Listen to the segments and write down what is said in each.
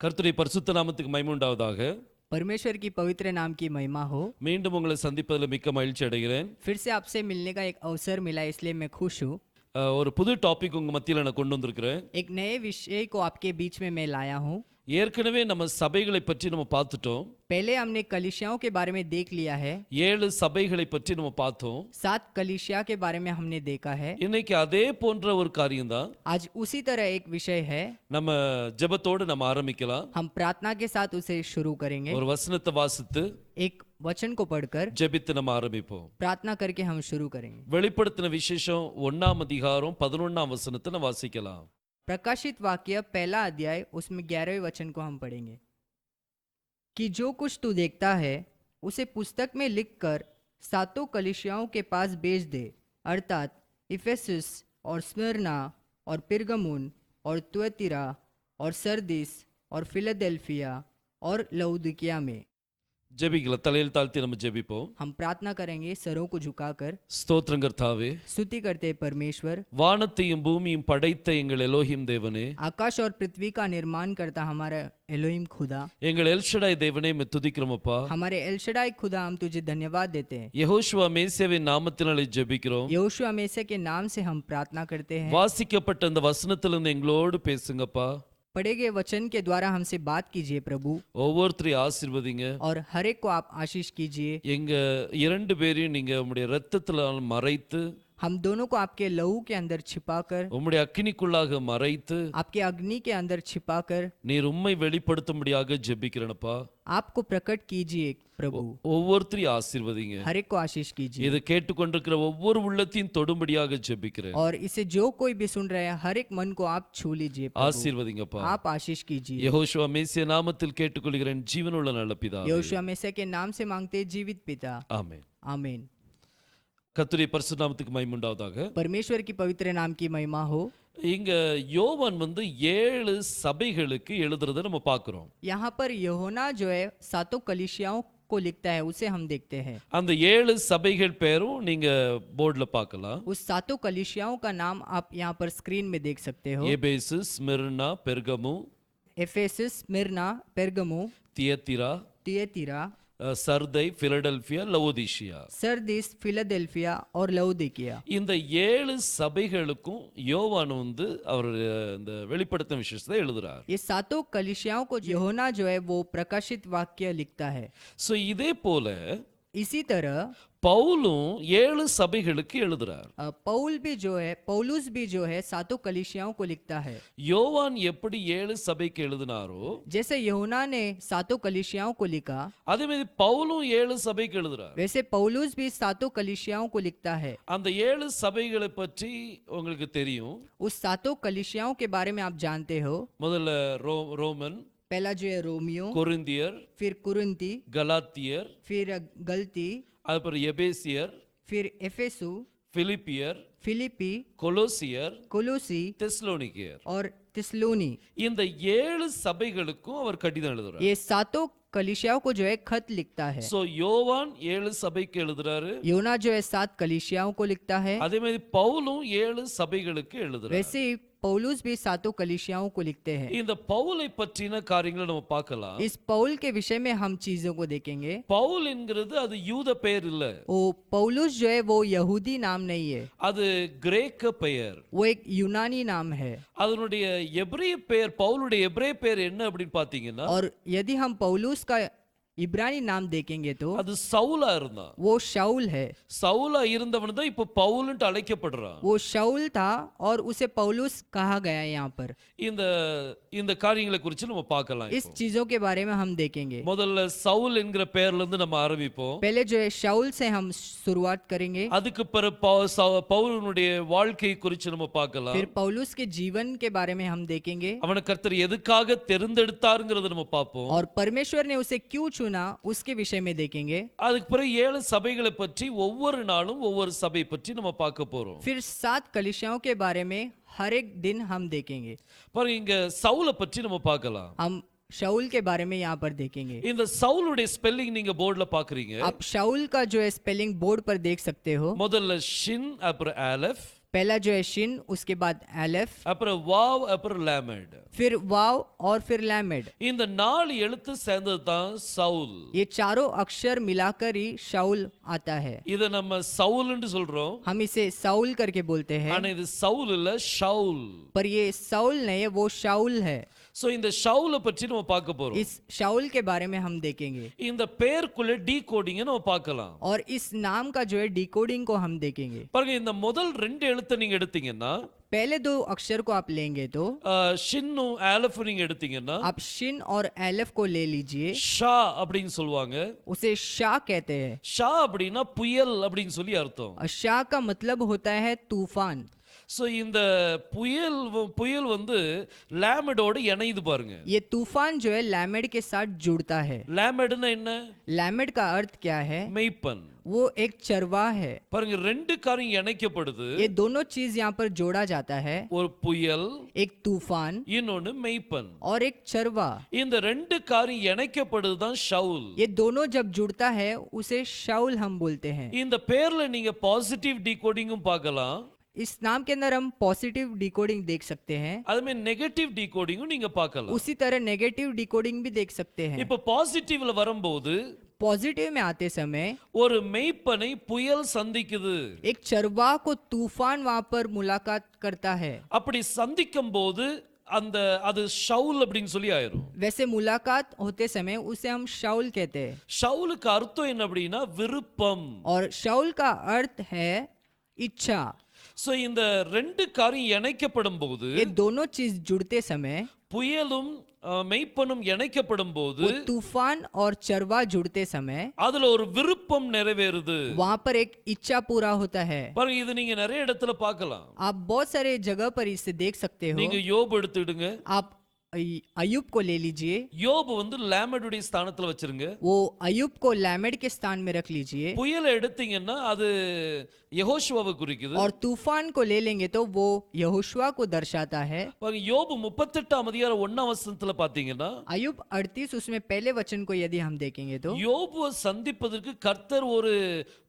கர்த்தருடைய பரிசுத்த நாமத்துக்கு மகிமை உண்டாவதாக. परमेश्वर की पवित्र नाम की महिमा हो। மீண்டும் உங்களை சந்திப்பதில் மிக்க மகிழ்ச்சி அடைகிறேன். फिर से आपसे मिलने का एक अवसर मिला, इसलिए मैं खुश हूँ। ஒரு புது டாபிக் உங்க மத்தியில் நான் கொண்டு வந்திருக்கிறேன். एक नए विषय को आपके बीच में मैं लाया हूँ। ஏற்கனவே நம்ம சபைகளை பற்றி நம்ம பார்த்துட்டோம். पहले हमने कलीसियाओं के बारे में देख लिया है। 7 சபைகளை பற்றி நம்ம பார்த்தோம். 7 कलीसिया के बारे में हमने देखा है। இன்னைக்கு அதே போன்ற ஒரு காரியம்தான். आज उसी तरह एक विषय है। நம்ம ஜெபத்தோடு நம்ம ஆரம்பிக்கலாம். हम प्रार्थना के साथ उसे शुरू करेंगे। ஒரு வசனத்தை வாசித்து एक वचन को पढ़कर ஜெபித்து நம்ம ஆரம்பிப்போம். प्रार्थना करके हम शुरू करेंगे। வெளிப்படுத்தின விசேஷம் 1ஆம் அதிகாரம் 11ஆம் வசனத்தை நம்ம வாசிக்கலாம். प्रकाशित वाक्य पहला अध्याय उसमें 11वें वचन को हम पढ़ेंगे कि जो कुछ तू देखता है उसे पुस्तक में लिखकर 7 कलीसियाओं के पास भेज दे, अर्थात इफेसुस और स्मिर्ना और पिरगमुन और तुअतीरा और सरदीस और फिलाडेल्फिया और लउदिकिया में। ஜெபிக்கலாம். தலையில் தாழ்த்தி நம்ம ஜெபிப்போம். हम प्रार्थना करेंगे सरों को झुकाकर। ஸ்தோத்திரம் கர்த்தாவே, स्तुति करते हैं परमेश्वर। வானத்தையும் பூமியும் படைத்த எங்கள் எலோஹிம் தேவனே, आकाश और पृथ्वी का निर्माण करता हमारा एलोहिम खुदा, எங்கள் எல்ஷடாய் தேவனே மே துதிக்கிறோம் அப்பா. हमारे एलशडाई खुदा, हम तुझे धन्यवाद देते हैं। யெகோஷுவா மேசியாவின் நாமத்தினாலே ஜெபிக்கிறோம். यहोशुआ मेसे के नाम से हम प्रार्थना करते हैं। வாசிக்கப்பட்ட அந்த வசனத்திலிருந்து எங்களோடு பேசுங்கப்பா. पढ़े गए वचन के द्वारा हमसे बात कीजिए प्रभु, ஒவ்வொருத்தரையும் ஆசீர்வதிங்க. और हर एक को आप आशीष कीजिए। எங்க 2 பேரையும் நீங்க உம்முடைய இரத்தத்தினால் மறைத்து, हम दोनों को आपके लहू के अंदर छिपाकर, உம்முடைய அக்கினிக்குள்ளாக மறைத்து, आपके अग्नि के अंदर छिपाकर நீர் உம்மை வெளிப்படுத்தும்படியாக ஜெபிக்கிறேனப்பா. आपको प्रकट कीजिए प्रभु। ஒவ்வொருத்தரையும் ஆசீர்வதிங்க. हर एक को आशीष कीजिए, இதை கேட்டுக்கொண்டிருக்கிற ஒவ்வொரு உள்ளத்தையும் தொடும்படியாக ஜெபிக்கிறேன். और इसे जो कोई भी सुन रहे हैं हर एक मन को आप छू लीजिए प्रभु। ஆசீர்வதிங்கப்பா. आप आशीष कीजिए। யெகோஷுவா மேசியா நாமத்தில் கேட்டுக்கொள்கிறேன் ஜீவனுள்ள நல்ல பிதாவே. यहोशुआ मेसे के नाम से मांगते हैं जीवित पिता, ஆமென். आमीन। கர்த்தருடைய பரிசுத்த நாமத்துக்கு மகிமை உண்டாவதாக. परमेश्वर की पवित्र नाम की महिमा हो। இங்க யோவான் 7 சபைகளுக்கு எழுதுறத நம்ம பார்க்கிறோம். यहाँ पर यूहन्ना जो है 7 कलीसियाओं को लिखता है, उसे हम देखते हैं। அந்த 7 சபைகள் பேரும் நீங்க போர்டுல பார்க்கலாம். उस 7 कलीसियाओं का नाम आप यहाँ पर स्क्रीन में देख सकते हो। எபேசு, Smyrna, பெர்கமு, Ephesus, Smyrna, पेर्गमो, தியத்திரா, तियतीरा, Sardis, Philadelphia, லவோதிஷியா. Sardis, Philadelphia और लउदिकिया। இந்த 7 சபைகளுக்கும் யோவான் அவர் இந்த வெளிப்படுத்தின விசேஷத்தை எழுதுறார். ये 7 कलीसियाओं को यूहन्ना जो है वो प्रकाशित वाक्य लिखता है। சோ இதே போல इसी तरह பவுலும் 7 சபைகளுக்கு எழுதுறார். पौलुस भी जो है 7 कलीसियाओं को लिखता है। யோவான் எப்படி 7 சபைக்கு எழுதினாரோ, जैसे यूहन्ना ने 7 कलीसियाओं को लिखा, அதே மாதிரி பவுலும் 7 சபைக்கு எழுதுறார். वैसे पौलुस भी 7 कलीसियाओं को लिखता है। அந்த 7 சபைகளை பற்றி உங்களுக்கு தெரியும். उस 7 कलीसियाओं के बारे में आप जानते हो। முதல்ல ரோமன், पहला जो है रोमियो, கொரிந்தியர், फिर कुरिन्ती, கலாத்தியர், फिर गलती, அப்புறம் எபேசியர், फिर एफेसु, பிலிப்பியர், फिलिपी, கொலோசியர், कोलोसी தெஸ்லோனிக்கேயர். और तिस्लोनी। இந்த 7 சபைகளுக்கும் அவர் கடிதம் எழுதுறார். ये 7 कलीसियाओं को जो है खत लिखता है। சோ யோவான் 7 சபைக்கு எழுதுறாரு. यूहन्ना जो है 7 कलीसियाओं को लिखता है। அதே மாதிரி பவுலும் 7 சபைகளுக்கு எழுதுறார். वैसे ही पौलुस भी 7 कलीसियाओं को लिखते हैं। இந்த பவுலை பற்றின காரியங்களை நம்ம பார்க்கலாம். इस पौल के विषय में हम चीजों को देखेंगे। பவுல் என்கிறது அது யூத பெயர் இல்ல, वो पौलुस जो है वो यहूदी नाम नहीं है, அது கிரேக்க பெயர். वो एक यूनानी नाम है। அதனுடைய எபிரேய பெயர், பவுலுடைய எபிரேய பெயர் என்ன அப்படின்னு பாத்தீங்கன்னா, और यदि हम पौलुस का इब्रानी नाम देखेंगे तो அது சவுலா இருந்தான். वो शाऊल है। சவுலா இருந்தவன் தான் இப்ப பவுல்னு அழைக்கப்படுறான். वो शाऊल था और उसे पौलुस कहा गया है। यहाँ पर இந்த இந்த காரியங்களை குறித்து நம்ம பார்க்கலாம். इस चीजों के बारे में हम देखेंगे। முதல்ல சவுல் என்கிற பெயர்ல இருந்து நம்ம ஆரம்பிப்போம். पहले जो है शाऊल से हम शुरुआत करेंगे, அதுக்கு பிறகு பவுலுடைய வாழ்க்கை குறித்து நம்ம பார்க்கலாம். फिर पौलुस के जीवन के बारे में हम देखेंगे, அவனை கர்த்தர் எதுக்காக தெரிந்தெடுத்தாருங்கிறத நம்ம பார்ப்போம். और परमेश्वर ने उसे क्यों चुना उसके विषय में देखेंगे। அதுக்கு பிறகு 7 சபைகளை பற்றி ஒவ்வொரு நாளும் ஒவ்வொரு சபை பற்றி நம்ம பார்க்க போறோம். फिर 7 कलीसियाओं के बारे में हर एक दिन हम देखेंगे। பாருங்க, இங்க சவுலை பற்றி நம்ம பார்க்கலாம். हम शाऊल के बारे में यहाँ पर देखेंगे। இந்த சவுலுடைய ஸ்பெல்லிங் நீங்க போர்டுல பாக்குறீங்க. आप शाऊल का जो है स्पेलिंग बोर्ड पर देख सकते हो। முதல்ல ஷின், அப்புறம் அலெஃப், पहला जो है शिन, उसके बाद एलेफ, அப்புறம் வாவ், அப்புறம் லேமட். फिर वाव और फिर लैमेड। இந்த 4 எழுத்து சேர்ந்தது தான் சவுல். ये चारों अक्षर मिलाकर ही शाउल आता है। இத நம்ம சவுல்னு சொல்றோம். हम इसे साउल करके बोलते हैं, ஆனா இது சவுல் இல்ல, ஷவுல். पर ये साउल नहीं है, वो शाउल है। சோ இந்த ஷவுல பற்றி நம்ம பார்க்க போறோம். इस शाउल के बारे में हम देखेंगे இந்த பெயருக்குள்ள டீகோடிங் நம்ம பார்க்கலாம். और इस नाम का जो है डिकोडिंग को हम देखेंगे। பாருங்க, இந்த முதல் 2 எழுத்தை நீங்க எடுத்தீங்கன்னா, पहले 2 अक्षर को आप लेंगे तो ஷின்னும் ஆலஃப் நீங்க எடுத்தீங்கன்னா, आप शिन और एलेफ को ले लीजिए, ஷா அப்படின்னு சொல்லுவாங்க. उसे शाह कहते हैं। ஷா அப்படின்னா புயல் அப்படின்னு சொல்லி அர்த்தம். और शाह का मतलब होता है तूफान। சோ இந்த புயல் வந்து லேமடோட இணையுது பாருங்க. ये तूफान जो है लैमेड के साथ जुड़ता है। லேமட்னா என்ன? लैमेड का अर्थ क्या है? மெய்ப்பன். वो एक चरवाह है। பாருங்க, 2 காரியம் இணைக்கப்படுது. ये दोनों चीज यहाँ पर जोड़ा जाता है, ஒரு புயல், एक तूफान இன்னொன்னு மெய்ப்பன். और एक चरवा। இந்த 2 காரியம் இணைக்கப்படுது தான் ஷவுல். ये दोनों जब जुड़ता है उसे शाउल हम बोलते हैं। இந்த பேர்ல நீங்க பாசிட்டிவ் டீகோடிங்கும் பார்க்கலாம், इस नाम के अंदर हम पॉजिटिव डिकोडिंग देख सकते हैं, அதுமே நெகட்டிவ் டீகோடிங்கும் நீங்க பார்க்கலாம். उसी तरह नेगेटिव डिकोडिंग भी देख सकते हैं। இப்ப பாசிட்டிவ்ல வரும்போது पॉजिटिव में आते समय ஒரு மெய்ப்பனை புயல் சந்திக்குது. एक चरवाह को तूफान वहां पर मुलाकात करता है। அப்படி சந்திக்கும் போது அது ஷவுல் அப்படின்னு சொல்லி ஆயிரும். वैसे मुलाकात होते समय उसे हम शाउल कहते हैं। ஷவுலுக்கு அர்த்தம் என்ன அப்படின்னா விருப்பம். और शाउल का अर्थ है इच्छा। சோ இந்த 2 காரியம் இணைக்கப்படும் போது, ये दोनों चीज जुड़ते समय, புயலும் மெய்ப்பனும் இணைக்கப்படும் போது, वो तूफान और चरवा जुड़ते समय அதுல ஒரு விருப்பம் நிறைவேறுது. वहां पर एक इच्छा पूरा होता है। பாருங்க, இது நீங்க நிறைய இடத்துல பார்க்கலாம். आप बहुत सारे जगह पर इसे देख सकते हो। நீங்க யோபு எடுத்துடுங்க. आप अयुब को ले लीजिए, யோபு வந்து லேமடுடைய ஸ்தானத்துல வச்சிருங்க. वो अयुब को लैमेड के स्थान में रख लीजिए। புயலை எடுத்தீங்கன்னா அது யெகோஷுவாவை குறிக்குது. और तूफान को ले लेंगे तो वो यहोशुआ को दर्शाता है। பாருங்க, யோபு 38ஆம் அதிகாரம் 1ஆம் வசனத்துல பாத்தீங்கன்னா, अयुब 38 उसमें पहले वचन को यदि हम देखेंगे तो யோபுவை சந்திப்பதற்கு கர்த்தர் ஒரு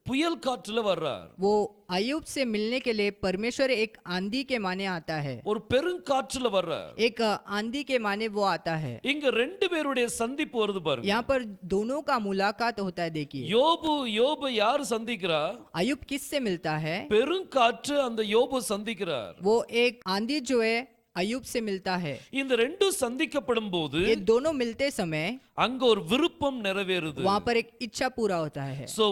புயல் காற்றுல வர்றார். वो अयुब से मिलने के लिए परमेश्वर एक आंधी के माने आता है, ஒரு பெருங்காற்றுல வர்றார். एक आंधी के माने वो आता है। இங்க 2 பேருடைய சந்திப்பு வருது பாருங்க. यहाँ पर दोनों का मुलाकात होता है। देखिए, யோபு யார் சந்திக்கிறா? अयुब किससे मिलता है? பெருங்காற்று அந்த யோபு சந்திக்கிறார். वो एक आंधी जो है अयुब से मिलता है। இந்த 2 சந்திக்கப்படும் போது ये दोनों मिलते समय அங்க ஒரு விருப்பம் நிறைவேறுது. वहां पर एक इच्छा पूरा होता है। சோ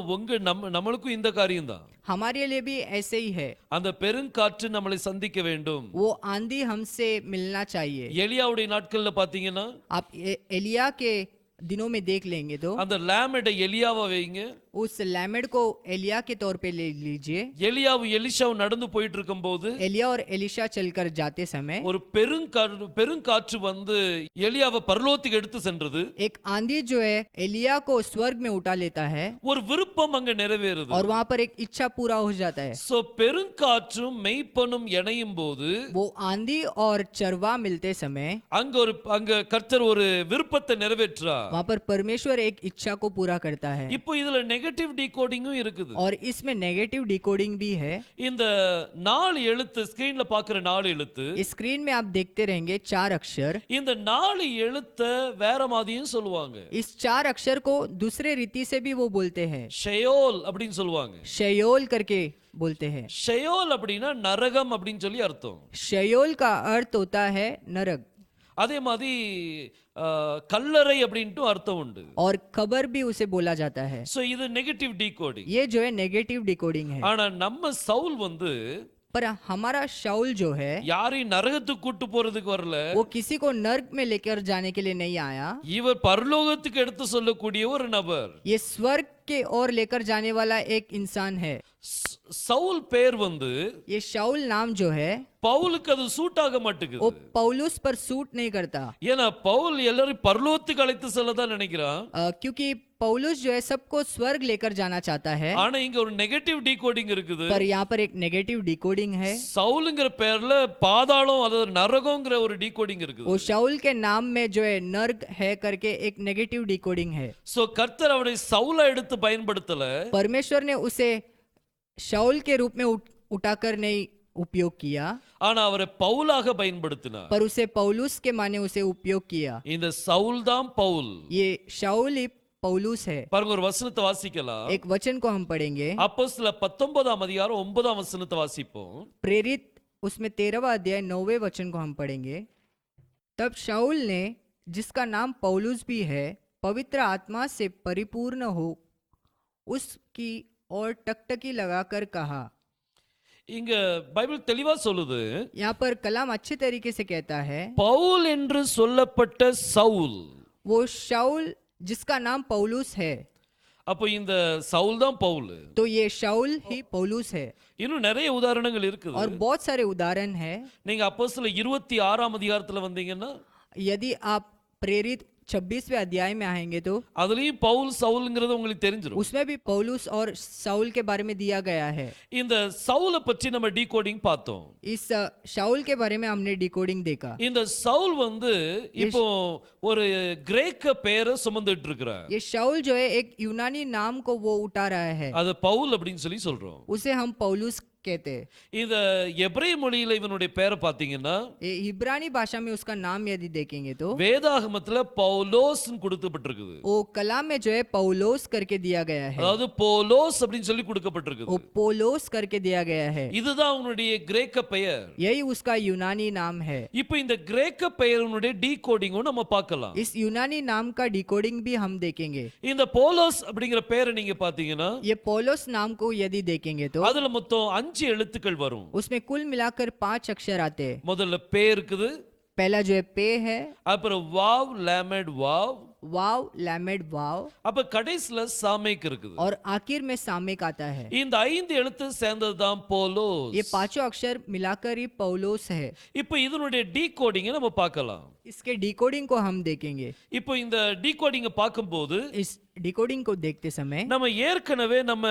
நம்மளுக்கும் இந்த காரியம் தான். हमारे लिए भी ऐसे ही है। அந்த பெருங்காற்று நம்மளை சந்திக்க வேண்டும். वो आंधी हमसे मिलना चाहिए। எலியாவுடைய நாட்கள்ல பாத்தீங்கன்னா, आप एलिया के दिनों में देख लेंगे तो அந்த லேமடை எலியாவை வைங்க. उस लैमेड को एलिया के तौर पे ले लीजिए। எலியாவும் எலிஷாவும் நடந்து போயிட்டு இருக்கும்போது एलिया और एलिशा चलकर जाते समय ஒரு பெருங்காற்று வந்து எலியாவை பரலோகத்துக்கு எடுத்து சென்றது. एक आंधी जो है एलिया को स्वर्ग में उठा लेता है ஒரு விருப்பம் அங்க நிறைவேறுது. और वहां पर एक इच्छा पूरा हो जाता है। சோ பெருங்காற்றும் மெய்ப்பனும் இணையும் போது, वो आंधी और चरवा मिलते समय அங்க கர்த்தர் ஒரு விருப்பத்தை நிறைவேற்றுறார். वहां पर परमेश्वर एक इच्छा को पूरा करता है। இப்போ இதுல நெகட்டிவ் டீகோடிங்கும் இருக்குது. और इसमें नेगेटिव डिकोडिंग भी है। இந்த 4 எழுத்து ஸ்கிரீன்ல பாக்குற 4 எழுத்து, स्क्रीन में आप देखते रहेंगे 4 अक्षर। இந்த 4 எழுத்த வேற மாதிரியும் சொல்லுவாங்க. इस 4 अक्षर को दूसरे रीति से भी वो बोलते हैं, ஷெயோல் அப்படின்னு சொல்லுவாங்க. शयोल करके बोलते हैं। ஷெயோல் அப்படின்னா நரகம் அப்படின்னு சொல்லி அர்த்தம். शयोल का अर्थ होता है नरक। அதே மாதிரி கல்லறை அப்படின்ட்டு அர்த்தம் உண்டு. और कब्र भी उसे बोला जाता है। சோ இது நெகட்டிவ் டீகோடிங். ये जो है नेगेटिव डिकोडिंग है। ஆனா நம்ம சவுல் வந்து पर हमारा शाउल जो है யாரையும் நரகத்துக்கு கூட்டு போறதுக்கு வரல. वो किसी को नर्क में लेकर जाने के लिए नहीं आया। இவர் பரலோகத்துக்கு எடுத்து சொல்லக்கூடிய ஒரு நபர். ये स्वर्ग के ओर लेकर जाने वाला एक इंसान है। சவுல் பேர் வந்து, ये शाउल नाम जो है பவுலுக்கு அது சூட் ஆக மாட்டேங்குது. वो पौलुस पर सूट नहीं करता। ஏன்னா பவுல் எல்லாரும் பரலோகத்துக்கு அழைத்து செல்லதான் நினைக்கிறான். क्योंकि पौलुस जो है सबको स्वर्ग लेकर जाना चाहता है। ஆனா இங்க ஒரு நெகட்டிவ் டீகோடிங் இருக்குது. पर यहाँ पर एक नेगेटिव डिकोडिंग है। சவுலுங்கிற பேர்ல பாதாளம் அதாவது நரகம்ங்கிற ஒரு டீகோடிங் இருக்குது. वो शाउल के नाम में जो है नर्क है करके एक नेगेटिव डिकोडिंग है। சோ கர்த்தர் அவனை சவுலா எடுத்து பயன்படுத்தல. परमेश्वर ने उसे शाउल के रूप में उठाकर नहीं उपयोग किया, ஆனா அவரை பவுலாக பயன்படுத்தினார். पर उसे पौलुस के माने उसे उपयोग किया। இந்த சவுல் தான் பவுல். ये शाऊल ही पौलुस है। பாருங்க ஒரு வசனத்தை வாசிக்கலாம். एक वचन को हम पढ़ेंगे, அப்போஸ்தலர் 19ஆம் அதிகாரம் 9ஆம் வசனத்தை வாசிப்போம். प्रेरित उसमें 13वां अध्याय 9वें वचन को हम पढ़ेंगे। तब शाऊल ने, जिसका नाम पौलुस भी है, पवित्र आत्मा से परिपूर्ण हो उसकी और टकटकी लगाकर कहा। இங்க பைபிள் தெளிவா சொல்லுது, यहाँ पर कलाम अच्छे तरीके से कहता है, பவுல் என்று சொல்லப்பட்ட சவுல். वो शाऊल जिसका नाम पौलुस है। அப்போ இந்த சவுல் தான் பவுல். तो ये शाऊल ही पौलुस है। இன்னும் நிறைய உதாரணங்கள் இருக்குது. और बहुत सारे उदाहरण है। நீங்க அப்போஸ்தலர் 26ஆம் அதிகாரத்துல வந்தீங்கன்னா यदि आप प्रेरित 26वें अध्याय में आएंगे तो அதுலயும் பவுல் சவுல்ங்கிறது உங்களுக்கு தெரிஞ்சிரும். उसमें भी पौलुस और शाऊल के बारे में दिया गया है। இந்த சவுலை பற்றி நம்ம டீகோடிங் பார்த்தோம். इस शाऊल के बारे में हमने डिकोडिंग देखा। இந்த சவுல் வந்து இப்போ ஒரு கிரேக்க பெயரை சுமந்துட்டு இருக்கிறார். ये शाऊल जो है एक यूनानी नाम को वो उठा रहा है, அது பவுல் அப்படின்னு சொல்லி சொல்றோம். उसे हम पौलुस कहते हैं। இந்த எபிரேய மொழியில இவனுடைய பெயரை பாத்தீங்கன்னா, ये इब्रानी भाषा में उसका नाम यदि देखेंगे तो வேதாகமத்துல பவுலோஸ்னு கொடுக்கப்பட்டிருக்குது. वो कलाम में जो है पौलोस करके दिया गया है, அதாவது போலோஸ் அப்படின்னு சொல்லி கொடுக்கப்பட்டிருக்குது. वो पोलोस करके दिया गया है। இதுதான் அவனுடைய கிரேக்க பெயர். यही उसका यूनानी नाम है। இப்போ இந்த கிரேக்க பெயருடைய டீகோடிங்கும் நம்ம பார்க்கலாம். इस यूनानी नाम का डिकोडिंग भी हम देखेंगे। இந்த போலோஸ் அப்படிங்கிற பெயரை நீங்க பாத்தீங்கன்னா, ये पोलोस नाम को यदि देखेंगे तो அதுல மொத்தம் 5 எழுத்துக்கள் வரும். उसमें कुल मिलाकर 5 अक्षर आते हैं। முதல்ல பே இருக்குது, पहला जो है पे है, அப்புறம் வாவ் லேமட் வாவ், वाव लैमेड वाव, அப்ப கடைசில சாமேக் இருக்குது. और आखिर में सामेक आता है। இந்த 5 எழுத்து சேர்ந்தது தான் போலோஸ். ये पांचों अक्षर मिलाकर ही पौलोस है। இப்போ இதனுடைய டீகோடிங்கை நம்ம பார்க்கலாம். इसके डिकोडिंग को हम देखेंगे। இப்போ இந்த டீகோடிங்கை பார்க்கும்போது इस डिकोडिंग को देखते समय நம்ம ஏற்கனவே நம்ம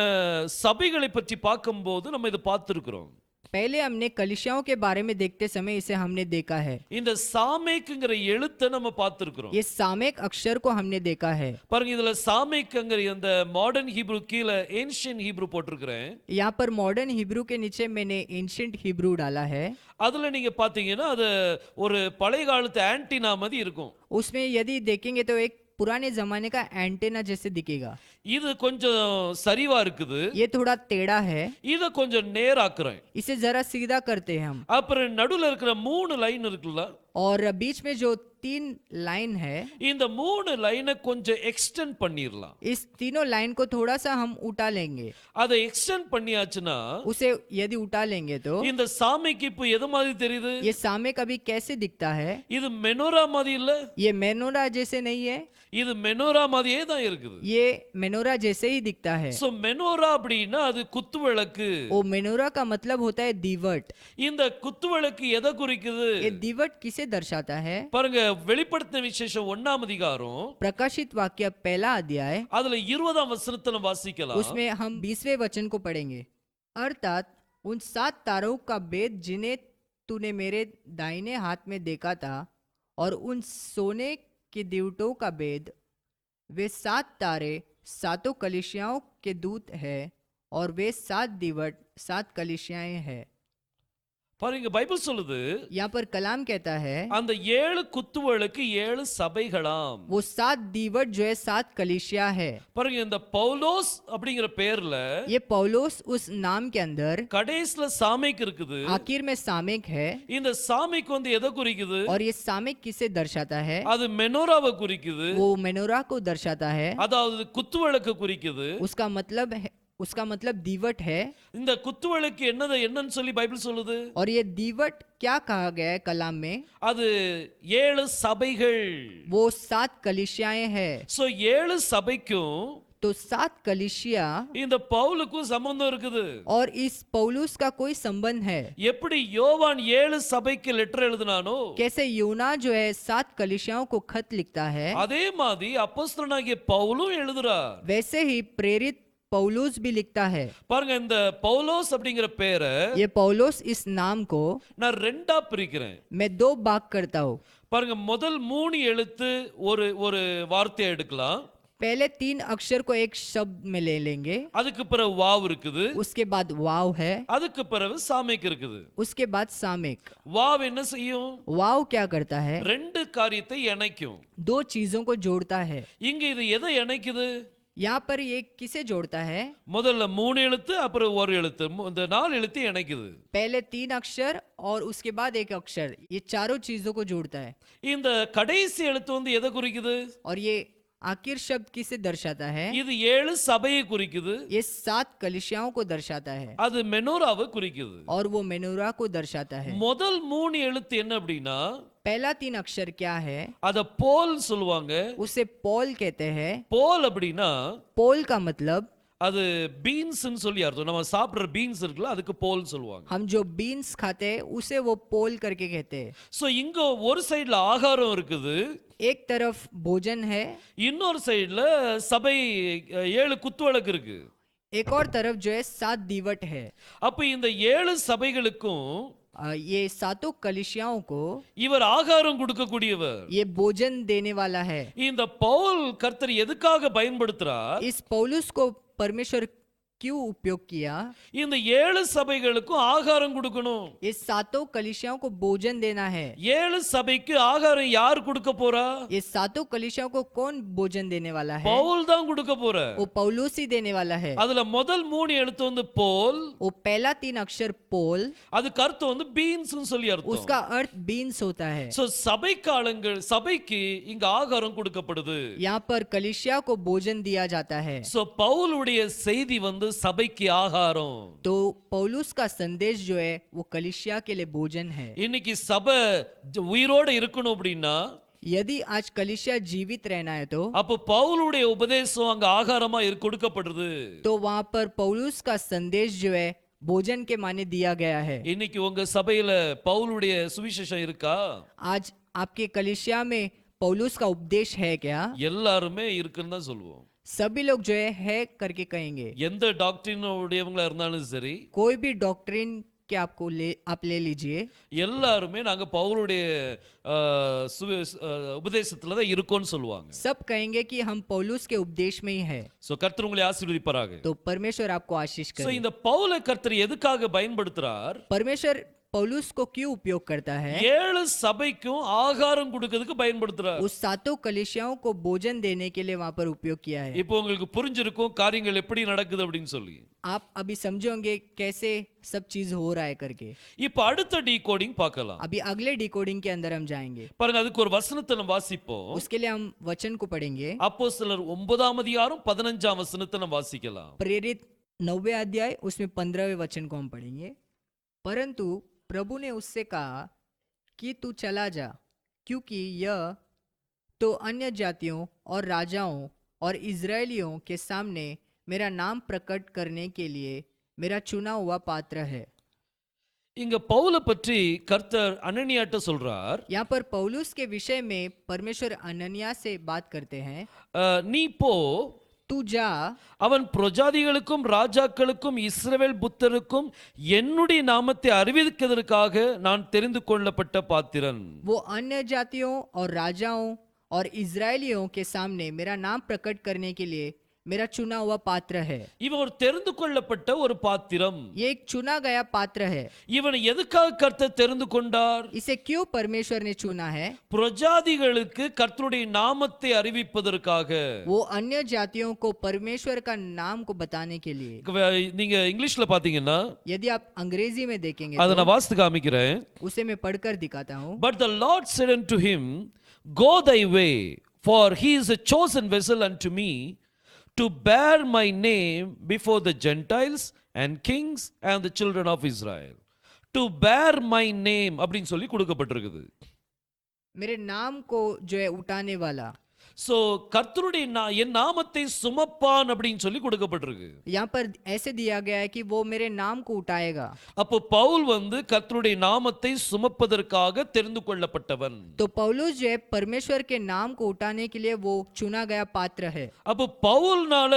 சபைகளை பற்றி பார்க்கும்போது நம்ம இதை பார்த்திருக்கிறோம். पहले हमने कलीसियाओं के बारे में देखते समय इसे हमने देखा है। இந்த சாமேக்குங்கிற எழுத்தை நம்ம பார்த்திருக்கிறோம். ये सामेक अक्षर को हमने देखा है। பாருங்க இதுல சாமேக்குங்கிற அந்த மாடர்ன் ஹீப்ரு கீழே ஏன்ஷியன்ட் ஹீப்ரு போட்டிருக்கிறேன். यहाँ पर मॉडर्न हिब्रू के नीचे मैंने एंशिएंट हिब्रू डाला है। அதுல நீங்க பாத்தீங்கன்னா அது ஒரு பழைய காலத்து ஆன்டினா மாதிரி இருக்கும். उसमें यदि देखेंगे तो एक पुराने जमाने का एंटेना जैसे दिखेगा। இது கொஞ்சம் சரிவா இருக்குது, ये थोड़ा टेढ़ा है, இத கொஞ்சம் நேராக்குறேன். इसे जरा सीधा करते हैं हम। அப்புறம் நடுவுல இருக்கிற 3 லைன் இருக்குல்ல, और बीच में जो 3 लाइन है, இந்த 3 லைனை கொஞ்சம் எக்ஸ்டெண்ட் பண்ணிரலாம். इस तीनों लाइन को थोड़ा सा हम उठा लेंगे। அதை எக்ஸ்டெண்ட் பண்ணியாச்சுன்னா उसे यदि उठा लेंगे तो இந்த சாமிக்கு இப்போ எது மாதிரி தெரியுது? ये सामे कभी कैसे दिखता है? இது மெனோரா மாதிரி இல்ல, ये मेनोरा जैसे नहीं है, இது மெனோரா மாதிரியே தான் இருக்குது. ये मेनोरा जैसे ही दिखता है। சோ மெனோரா அப்படின்னா அது குத்து விளக்கு. वो मेनोरा का मतलब होता है दीवट। இந்த குத்து விளக்கு எதை குறிக்குது? ये दीवट किसे दर्शाता है? பாருங்க வெளிப்படுத்தின விசேஷம் 1ஆம் அதிகாரம் प्रकाशित वाक्य पहला अध्याय, அதுல 20ஆம் வசனத்தை நம்ம வாசிக்கலாம். उसमें हम 20वें वचन को पढ़ेंगे। अर्थात उन 7 तारों का भेद जिन्हें तूने मेरे दाहिने हाथ में देखा था, और उन सोने के दीवटों का भेद, वे 7 तारे 7 कलीसियाओं के दूत है, और वे 7 दीवट 7 कलीसियाएं हैं। பாருங்க பைபிள் சொல்லுது, यहाँ पर कलाम कहता है அந்த 7 குத்துவிளக்கு 7 சபைகளாம். वो 7 दीवट जो है 7 कलीसिया है। பாருங்க இந்த பவுலோஸ் அப்படிங்கிற பேர்ல ये पौलोस उस नाम के अंदर கடைசில சாமிக்கு இருக்குது. आखिर में सामेक है, இந்த சாமிக்கு வந்து எதை குறிக்குது? और ये सामेक किसे दर्शाता है? அது மெனோராவை குறிக்குது. वो मेनोरा को दर्शाता है। அதாவது குத்துவிளக்கு குறிக்குது. उसका मतलब दीवट है। இந்த குத்துவிளக்கு என்னன்னு சொல்லி பைபிள் சொல்லுது? और ये दीवट क्या कहा गया है कलाम में? அது 7 சபைகள். वो 7 कलीसियाएं हैं। சோ 7 சபைக்கும் तो 7 कलीसिया இந்த பவுலுக்கும் சம்பந்தம் இருக்குது. और इस पौलुस का कोई संबंध है। எப்படி யோவான் 7 சபைக்கு லெட்டர் எழுதினானோ, कैसे यूना जो है 7 कलीसियाओं को खत लिखता है, அதே மாதிரி அப்போஸ்தலனாகிய பவுலும் எழுதுறார். वैसे ही प्रेरित पौलुस भी लिखता है। பாருங்க இந்த பவுலோஸ் அப்படிங்கிற பேரை ये पौलुस इस नाम को நான் ரெண்டா பிரிக்கிறேன். मैं 2 भाग करता हूँ। பாருங்க முதல் 3 எழுத்து ஒரு வார்த்தையை எடுக்கலாம். पहले 3 अक्षर को एक शब्द में ले लेंगे, அதுக்கு பிறகு வாவ் இருக்குது, उसके बाद वाव है, அதுக்கு பிறகு சாமேக் இருக்குது. उसके बाद सामेक। வாவ் என்ன செய்யும்? वाव क्या करता है? ரெண்டு காரியத்தை இணைக்கும். 2 चीजों को जोड़ता है। இங்க இது எதை இணைக்குது? यहाँ पर ये किसे जोड़ता है? முதல்ல 3 எழுத்து, அப்புறம் ஒரு எழுத்து, இந்த 4 எழுத்து இணைக்குது. पहले 3 अक्षर और उसके बाद एक अक्षर, ये चारों चीजों को जोड़ता है। இந்த கடைசி எழுத்து வந்து எதை குறிக்குது? और ये आखिर शब्द किसे दर्शाता है? இது 7 சபையை குறிக்குது, ये 7 कलीसियाओं को दर्शाता है அது மெனோராவை குறிக்குது. और वो मेनोरा को दर्शाता है। முதல் 3 எழுத்து என்ன அப்படின்னா, पहला 3 अक्षर क्या है? அத போல் சொல்லுவாங்க. उसे पॉल कहते हैं। போல் அப்படின்னா पोल का मतलब, அது பீன்ஸ்னு சொல்லி அர்த்தம். நம்ம சாப்பிடுற பீன்ஸ் இருக்குல்ல, அதுக்கு போல் சொல்லுவாங்க. हम जो बीन्स खाते हैं उसे वो पोल करके कहते हैं। சோ இங்க ஒரு சைடுல ஆகாரம் இருக்குது, एक तरफ भोजन है, இன்னொரு சைடுல சபை 7 குத்துவிளக்கு இருக்கு. एक और तरफ जो है 7 दीवट है। அப்ப இந்த 7 சபைகளுக்கும் ये 7 कलीसियाओं को இவர் ஆகாரம் கொடுக்கக்கூடியவர். ये भोजन देने वाला है। இந்த பவுல் கர்த்தர் எதுக்காக பயன்படுத்துறார்? इस पौलुस को परमेश्वर क्यों उपयोग किया? இந்த 7 சபைகளுக்கும் ஆகாரம் கொடுக்கணும். ये 7 कलीसियाओं को भोजन देना है। 7 சபைக்கு ஆகாரம் யார் கொடுக்க போறா? ये 7 कलीसियाओं को कौन भोजन देने वाला है? பவுல் தான் கொடுக்க போற. वो पौलुस ही देने वाला है। அதுல முதல் 3 எழுத்து வந்து போல், वो पहला 3 अक्षर पोल, அதுக்கு அர்த்தம் வந்து பீன்ஸ்னு சொல்லி அர்த்தம். उसका अर्थ बीन्स होता है। சோ சபைக்கு இங்க ஆகாரம் கொடுக்கப்படுது. यहाँ पर कलीसिया को भोजन दिया जाता है। சோ பவுலுடைய செய்தி வந்து சபைக்கு ஆகாரம். तो पौलुस का संदेश जो है वो कलीसिया के लिए भोजन है। இன்னைக்கு சபை உயிரோட இருக்கணும் அப்படின்னா, यदि आज कलीसिया जीवित रहना है तो அப்ப பவுலுடைய உபதேசம் அங்க ஆகாரமா கொடுக்கப்படுது. तो वहाँ पर पौलुस का संदेश जो है भोजन के माने दिया गया है। இன்னைக்கு उங்க சபையில பவுலுடைய சுவிசேஷம் இருக்கா? आज आपके कलीसिया में पौलुस का उपदेश है क्या? எல்லாருமே இருக்குன்னு தான் சொல்லுவோம். सभी लोग जो है करके कहेंगे। எந்த டாக்டரின் உடையவங்களா இருந்தாலும் சரி, कोई भी डॉक्ट्रिन के आप ले लीजिए, எல்லாருமே நாங்க பவுலுடைய உபதேசத்துல தான் இருக்கோம்னு சொல்லுவாங்க. सब कहेंगे कि हम पौलुस के उपदेश में ही है। சோ கர்த்தர் உங்களை ஆசீர்வதிப்பாராக. तो परमेश्वर आपको आशीष சோ करे। இந்த பவுலை கர்த்தர் எதுக்காக பயன்படுத்துறார்? परमेश्वर पौलुस को क्यों उपयोग करता है? 7 சபைக்கும் ஆகாரம் கொடுக்கிறதுக்கு பயன்படுத்துறார். उस 7 कलीसियाओं को भोजन देने के लिए वहां पर उपयोग किया है। இப்போ உங்களுக்கு புரிஞ்சிருக்கும் காரியங்கள் எப்படி நடக்குது அப்படின்னு சொல்லி. आप अभी समझोगे कैसे सब चीज हो रहा है करके। இப்போ அடுத்த டீகோடிங் பார்க்கலாம். अभी अगले डिकोडिंग के अंदर हम जाएंगे। பாருங்க, அதுக்கு ஒரு வசனத்தை நம்ம வாசிப்போம். उसके लिए हम वचन को पढ़ेंगे। அப்போஸ்தலர் 9ஆம் அதிகாரம் 15ஆம் வசனத்தை நம்ம வாசிக்கலாம். प्रेरित 9वें अध्याय उसमें 15वें वचन को हम पढ़ेंगे। परंतु प्रभु ने उससे कहा कि तू चला जा, क्योंकि यह तो अन्य जातियों और राजाओं और इजरायलियों के सामने मेरा नाम प्रकट करने के लिए मेरा चुना हुआ पात्र है। இங்க பவுலை பற்றி கர்த்தர் அனனியாட்ட சொல்றார். यहाँ पर पौलुस के विषय में परमेश्वर अननिया से बात करते हैं। நீ போ, तू जा, அவன் பிரஜாதிகளுக்கும் ராஜாக்களுக்கும் இஸ்ரவேல் புத்தருக்கும் என்னுடைய நாமத்தை அறிவிக்கிறதற்காக நான் தெரிந்து கொள்ளப்பட்ட பாத்திரன். वो अन्य जातियों और राजाओं और इजरायलियों के सामने मेरा नाम प्रकट करने के लिए मेरा चुना हुआ पात्र है। இவன் ஒரு தெரிந்து கொள்ளப்பட்ட ஒரு பாத்திரம். ये एक चुना गया पात्र है। இவனை எதுக்காக கர்த்தர் தெரிந்து கொண்டார்? इसे क्यों परमेश्वर ने चुना है? பிரஜாதிகளுக்கு கர்த்தருடைய நாமத்தை அறிவிப்பதற்காக. वो अन्य जातियों को परमेश्वर का नाम को बताने के लिए। நீங்க இங்கிலீஷ்ல பாத்தீங்கன்னா, यदि आप अंग्रेजी में देखेंगे அதை तो நான் வாசித்து காமிக்கிறேன். उसे मैं पढ़कर दिखाता हूँ। But the Lord said unto him, Go thy way, for he is a chosen vessel unto me, to bear my name before the Gentiles and kings and the children of Israel. To bear my name அப்படின்னு சொல்லி கொடுக்கப்பட்டிருக்குது. मेरे नाम को जो है उठाने वाला। So கர்த்தருடைய என் நாமத்தை சுமப்பான் அப்படின்னு சொல்லி கொடுக்கப்பட்டிருக்கு. यहाँ पर ऐसे दिया गया है कि वो मेरे नाम को उठाएगा। அப்போ பவுல் வந்து கர்த்தருடைய நாமத்தை சுமப்பதற்காக தெரிந்து கொள்ளப்பட்டவன். तो पौलुस जो है परमेश्वर के नाम को उठाने के लिए वो चुना गया पात्र है। அப்போ பவுல்னால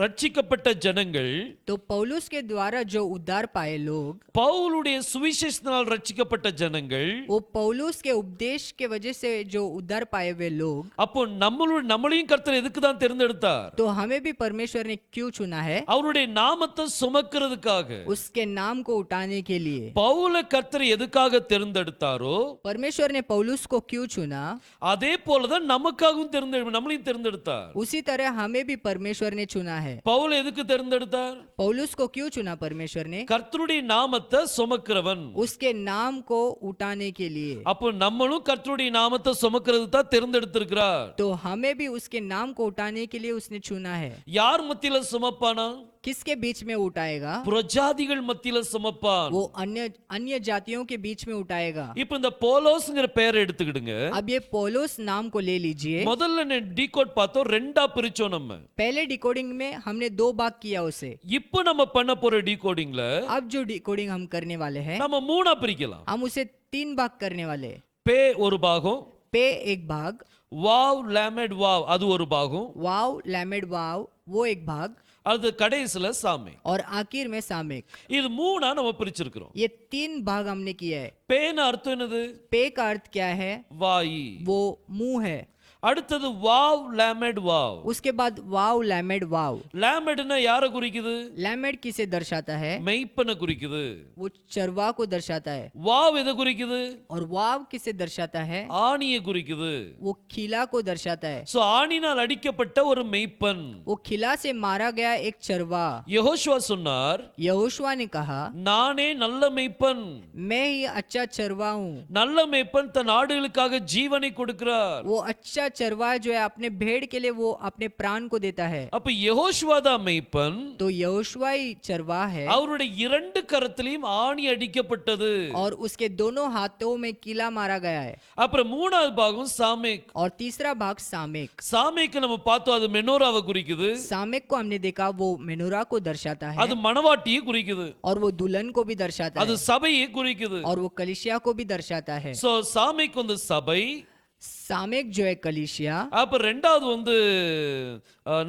ரட்சிக்கப்பட்ட ஜனங்கள், तो पौलुस के द्वारा जो उद्धार पाए लोग, பவுலுடைய சுவிசேஷத்தினால் ரட்சிக்கப்பட்ட ஜனங்கள், वो पौलुस के उपदेश के वजह से जो उद्धार पाए हुए लोग, அப்போ நம்மளுடைய நம்மளையும் கர்த்தர் எதுக்கு தான் தேர்ந்தெடுத்தார்? तो हमें भी परमेश्वर ने क्यों चुना है? அவருடைய நாமத்தை சுமக்கிறதுக்காக. उसके नाम को उठाने के लिए। பவுல கர்த்தர் எதுக்காக தேர்ந்தெடுத்தாரோ परमेश्वर ने पौलुस को क्यों चुना, அதே போலதான் நமக்காகவும் நம்மளையும் தேர்ந்தெடுத்தார். उसी तरह हमें भी परमेश्वर ने चुना है। பவுல் எதுக்கு தேர்ந்தெடுத்தார்? पौलुस को क्यों चुना परमेश्वर ने? கர்த்தருடைய நாமத்தை சுமக்கிறவன். उसके नाम को उठाने के लिए। அப்போ நம்மளும் கர்த்தருடைய நாமத்தை சுமக்கிறது தான் தேர்ந்தெடுத்திருக்கிறார். तो हमें भी उसके नाम को उठाने के लिए उसने चुना है। யார் மத்தியில சுமப்பானா? किसके बीच में उठाएगा? பிரஜாதிகள் மத்தியில சுமப்பான். वो अन्य अन्य जातियों के बीच में उठाएगा। இப்போ இந்த போலோஸ்ங்கற பெயரை எடுத்துக்கிடுங்க. अब ये पौलुस नाम को ले लीजिए। முதல்ல டீகோட் பார்த்தோம், ரெண்டா பிரிச்சோம் நம்ம. पहले डिकोडिंग में हमने 2 भाग किया उसे। இப்போ நம்ம பண்ண போற டீகோடிங்ல अब जो डिकोडिंग हम करने वाले हैं, நம்ம மூணா பிரிக்கலாம். हम उसे 3 भाग करने वाले। பே ஒரு பாகம், पे एक भाग, வாவ் லாமெட் வாவ் அது ஒரு பாகம், वाव लैमेड वाव वो एक भाग, அது கடைசில சாமே. और आखिर में सामेक। இது மூணா நம்ம பிரிச்சிருக்கிறோம். ये 3 भाग हमने किया है। பேன அர்த்தம் என்னது? पे का अर्थ क्या है? வாயி. वो मुंह है। அடுத்தது வாவ் லாமெட் வாவ். उसके बाद वाव लैमेड वाव। லாமெட்னா யாரை குறிக்குது? लैमेड किसे दर्शाता है? மெய்ப்பனை குறிக்குது. वो चरवा को दर्शाता है। வாவ் எதை குறிக்குது? और वाव किसे दर्शाता है? ஆணியை குறிக்குது. वो खिला को दर्शाता है। சோ ஆணினால் அடிக்கப்பட்ட ஒரு மெய்ப்பன். वो खिला से मारा गया एक चरवा। யெகோஷுவா சொன்னார், यहोशुआ ने कहा, நானே நல்ல மெய்ப்பன். मैं ही अच्छा चरवा हूँ। நல்ல மெய்ப்பன் தன் ஆடுகளுக்காக ஜீவனை கொடுக்கிறார். वो अच्छा चरवा जो है अपने भेड़ के लिए वो अपने प्राण को देता है। அப்ப யெகோஷுவா தான் மெய்ப்பன். तो यहोशुआ ही चरवा है। அவருடைய இரண்டு கரத்திலையும் ஆணி அடிக்கப்பட்டது. और उसके दोनों हाथों में किला मारा गया है। அப்புறம் மூணாவது பாகம் சாமேக். और तीसरा भाग सामेक। சாமேக்கு நம்ம பார்த்தோம், அது மெனோராவை குறிக்குது. सामेक को हमने देखा, वो मेनोरा को दर्शाता है। அது மணவாட்டியை குறிக்குது. और वो दुल्हन को भी दर्शाता அது है। சபையை குறிக்குது. और वो कलिसिया को भी दर्शाता है। சோ சாமேக் வந்து சபை. सामेक जो है कलिसिया। அப்ப ரெண்டாவது வந்து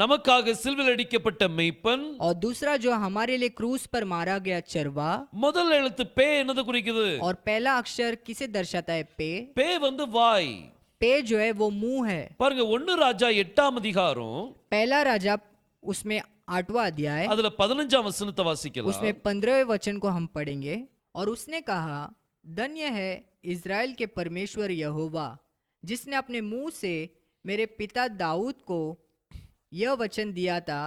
நமக்காக சிலுவையில் அடிக்கப்பட்ட மெய்ப்பன். और दूसरा जो हमारे लिए क्रूस पर मारा गया चरवा। முதல் எழுத்து பே என்னது குறிக்குது? और पहला अक्षर किसे दर्शाता है? पे। பே வந்து வாய். पे जो है वो मुंह है। பாருங்க 1 ராஜா 8ஆம் அதிகாரம், पहला राजा उसमें 8वां अध्याय, அதுல 15ஆம் வசனத்தை வாசிக்கலாம். उसमें 15वें वचन को हम पढ़ेंगे। और उसने कहा, धन्य है इज़राइल के परमेश्वर यहोवा, जिसने अपने मुंह से मेरे पिता दाऊद को यह वचन दिया था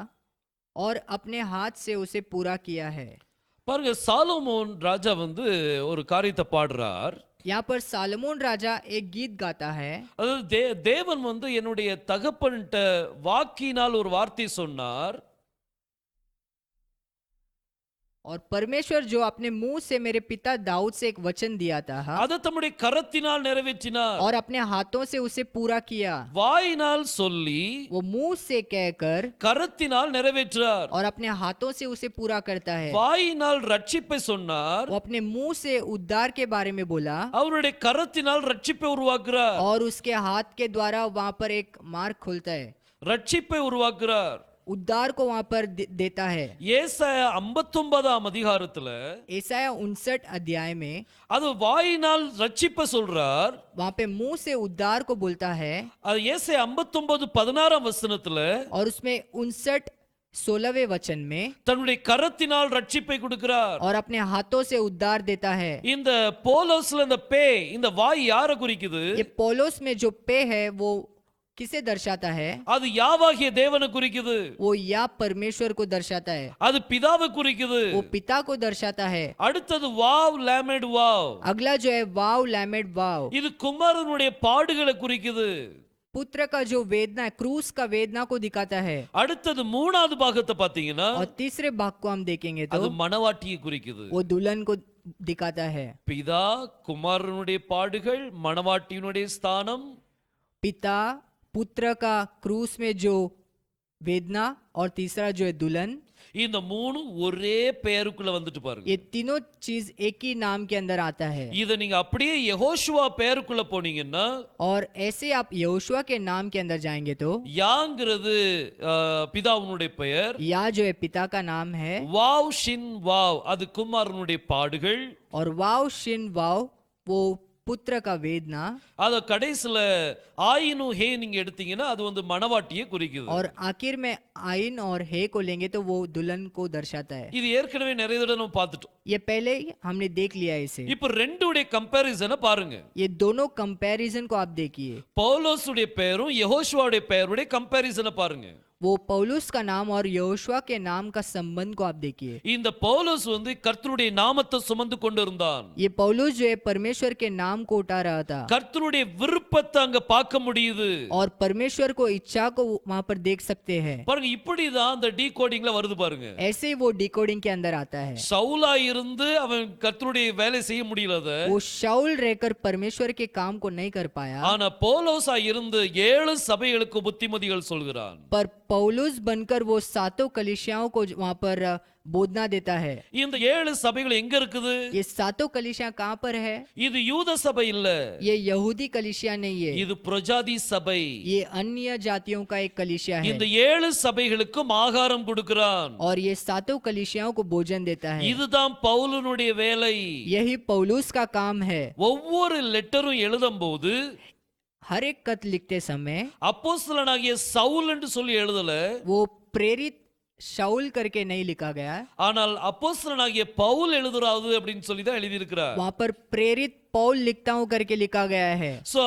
और अपने हाथ से उसे पूरा किया है। பாருங்க சாலமோன் ராஜா வந்து ஒரு காரியத்தை பாடுறார். यहाँ पर सालमोन राजा एक गीत गाता है। அதாவது தேவன் வந்து என்னுடைய தகப்பன்ட்ட வாக்கினால் ஒரு வார்த்தை சொன்னார். और परमेश्वर जो अपने मुंह से मेरे पिता दाऊद से एक वचन दिया था, அதை தம்முடைய கரத்தினால் நிறைவேற்றினார். और अपने हाथों से उसे पूरा किया। வாயினால் சொல்லி वो मुंह से कहकर கரத்தினால் நிறைவேற்றார். और अपने हाथों से उसे पूरा करता है। வாயினால் ரட்சிப்பை சொன்னார். वो अपने मुंह से उद्धार के बारे में बोला, அவருடைய கரத்தினால் ரட்சிப்பை உருவாக்குறார். और उसके हाथ के द्वारा वहां पर एक मार्ग खुलता है। ரட்சிப்பை உருவாக்குறார். उद्धार को वहां पर देता है। ஏசாயா 59ஆம் அதிகாரத்துல ईसाया 59 अध्याय में அது வாயினால் ரட்சிப்பை சொல்றார். वहां पे मुंह से उद्धार को बोलता है। அது ஏசாயா 59:16ஆம் வசனத்துல और उसमें 59 16वें वचन में தன்னுடைய கரத்தினால் ரட்சிப்பை கொடுக்கிறார். और अपने हाथों से उद्धार देता है। இந்த போலோஸ்ல இந்த பே, இந்த வாய் யாரை குறிக்குது? ये पोलोस में जो पे है वो किसे दर्शाता है? அது யாவாகிய தேவனை குறிக்குது. वो या परमेश्वर को दर्शाता है। அது பிதாவை குறிக்குது. वो पिता को दर्शाता है। அடுத்தது வாவ் லாமெட் வாவ். अगला जो है वाव लैमेड वाव, இது குமாரனுடைய பாடுகளை குறிக்குது. पुत्र का जो वेदना है, क्रूस का वेदना को दिखाता है। அடுத்தது மூணாவது பாகத்தை பாத்தீங்கன்னா और तीसरे भाग को हम देखेंगे அது तो மணவாட்டியை குறிக்குது. वो दुल्हन को दिखाता है। பிதா குமாரனுடைய பாடுகள், மணவாட்டியினுடைய ஸ்தானம். पिता पुत्र का क्रूस में जो वेदना, और तीसरा जो है दुल्हन। இந்த மூணு ஒரே பெயருக்குள்ள வந்துட்டு பாருங்க. ये तीनों चीज एक ही नाम के अंदर आता है। இத நீங்க அப்படியே யெகோஷுவா பெயருக்குள்ள போனீங்கன்னா, और ऐसे आप यहोशुआ के नाम के अंदर जाएंगे तो யாங்கிறது பிதாவுனுடைய பெயர். या जो है पिता का नाम है। வாவ் ஷின் வாவ் அது குமாரனுடைய பாடுகள். और वाव शिन वाव वो पुत्र का वेदना அத கடைசில ஆயினு ஹே நீங்க எடுத்தீங்கன்னா அது வந்து மணவாட்டியை குறிக்குது. और आखिर में आइन और हे को लेंगे तो वो दुल्हन को दर्शाता है। இது ஏற்கனவே நிறைய தடவை நம்ம பார்த்துட்டோம். ये पहले ही हमने देख लिया है इसे। இப்ப ரெண்டுடைய கம்பேரிசனை பாருங்க. ये दोनों कंपैरिजन को आप देखिए। பவுலோசுடைய பெயரும் யெகோஷுவாவுடைய பெயருடைய கம்பேரிசனை பாருங்க. वो पौलुस का नाम और यहोशुआ के नाम का संबंध को आप देखिए। இந்த பவுலோஸ் வந்து கர்த்தருடைய நாமத்தை சுமந்து கொண்டிருந்தான். ये पौलुस जो है परमेश्वर के नाम को उठा रहा था கர்த்தருடைய விருப்பத்தை அங்க பார்க்க முடியுது. और परमेश्वर को इच्छा को वहां पर देख सकते हैं। பாருங்க இப்படிதான் அந்த டீகோடிங்ல வருது பாருங்க. ऐसे ही वो डिकोडिंग के अंदर आता है। சவுலா இருந்து அவன் கர்த்தருடைய வேலை செய்ய முடியலத. वो शाऊल रहकर परमेश्वर के काम को नहीं कर पाया, ஆனா பவுலோஸா இருந்து 7 சபைகளுக்கு புத்திமதிகள் சொல்கிறான். पर पौलुस बनकर वो सातों कलीसियाओं को वहां पर बोधना देता है। இந்த 7 சபைகள் எங்க இருக்குது? ये सातों कलीसिया कहाँ पर है? இது யூத சபை இல்ல. ये यहूदी कलीसिया नहीं है, இது பிரஜாதி சபை. ये अन्य जातियों का एक कलीसिया है। இந்த 7 சபைகளுக்கும் ஆகாரம் கொடுக்கிறான். और ये सातों कलीसियाओं को भोजन देता है। இதுதான் பவுலனுடைய வேலை. यही पौलुस का काम है। ஒவ்வொரு லெட்டரும் எழுதும்போது हर एक खत लिखते समय அப்போஸ்தலனாகிய சவுல் என்று சொல்லி எழுதல. वो प्रेरित शाऊल करके नहीं लिखा गया, ஆனால் அப்போஸ்தலனாகிய பவுல் எழுதுறாது அப்படின்னு சொல்லி தான் எழுதி இருக்கிறார். वहां पर प्रेरित पौल लिखता हूं करके लिखा गया है। சோ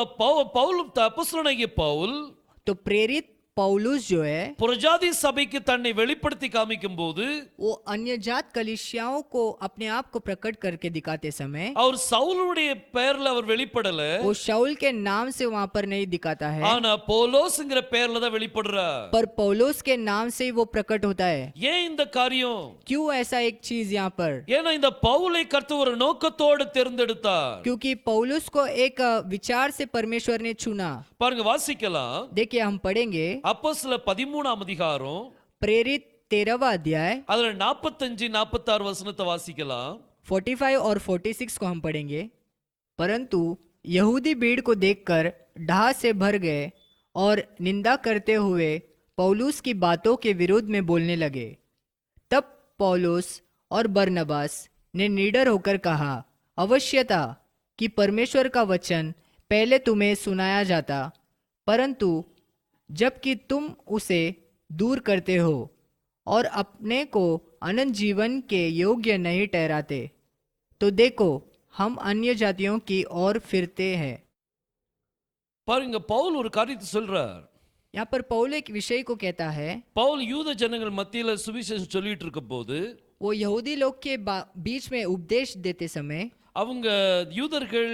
பவுல் அப்போஸ்தலனாகிய பவுல் तो प्रेरित पौलुस जो है புறஜாதி சபைக்கு தன்னை வெளிப்படுத்தி காமிக்கும் போது वो अन्य जात कलीसियाओं को अपने आप को प्रकट करके दिखाते समय அவர் சவுலுடைய பெயர்ல அவர் வெளிப்படல. वो शाऊल के नाम से वहां पर नहीं दिखाता है, ஆனா பவுலோஸ்ங்கிற பெயர்ல தான் வெளிப்படுறார். पर पौलुस के नाम से ही वो प्रकट होता है। ஏன் இந்த காரியம்? क्यों ऐसा एक चीज यहाँ पर? ஏன்னா இந்த பவுலை கர்த்தர் ஒரு நோக்கத்தோடு தேர்ந்தெடுத்தார். क्योंकि पौलुस को एक विचार से परमेश्वर ने चुना। பாருங்க வாசிக்கலாம். देखिए हम पढ़ेंगे அப்போஸ்தலர் 13ஆம் அதிகாரம் प्रेरित 13वां अध्याय அதுல 45 46 வசனத்தை வாசிக்கலாம். 45 और 46 को हम पढ़ेंगे। परंतु यहूदी भीड़ को देखकर ढाह से भर गए और निंदा करते हुए पौलुस की बातों के विरोध में बोलने लगे। तब पौलुस और बरनबास ने निडर होकर कहा, अवश्य था कि परमेश्वर का वचन पहले तुम्हें सुनाया जाता, परंतु जबकि तुम उसे दूर करते हो और अपने को अनंत जीवन के योग्य नहीं ठहराते, तो देखो हम अन्य जातियों की ओर फिरते हैं। பாருங்க பவுல் ஒரு காரியத்தை சொல்றார். यहाँ पर पौल एक विषय को कहता है। பவுல் யூத ஜனங்கள் மத்தியில சுவிசேஷம் சொல்லிட்டு இருக்கும் போது वो यहूदी लोग के बीच में उपदेश देते समय அவங்க யூதர்கள்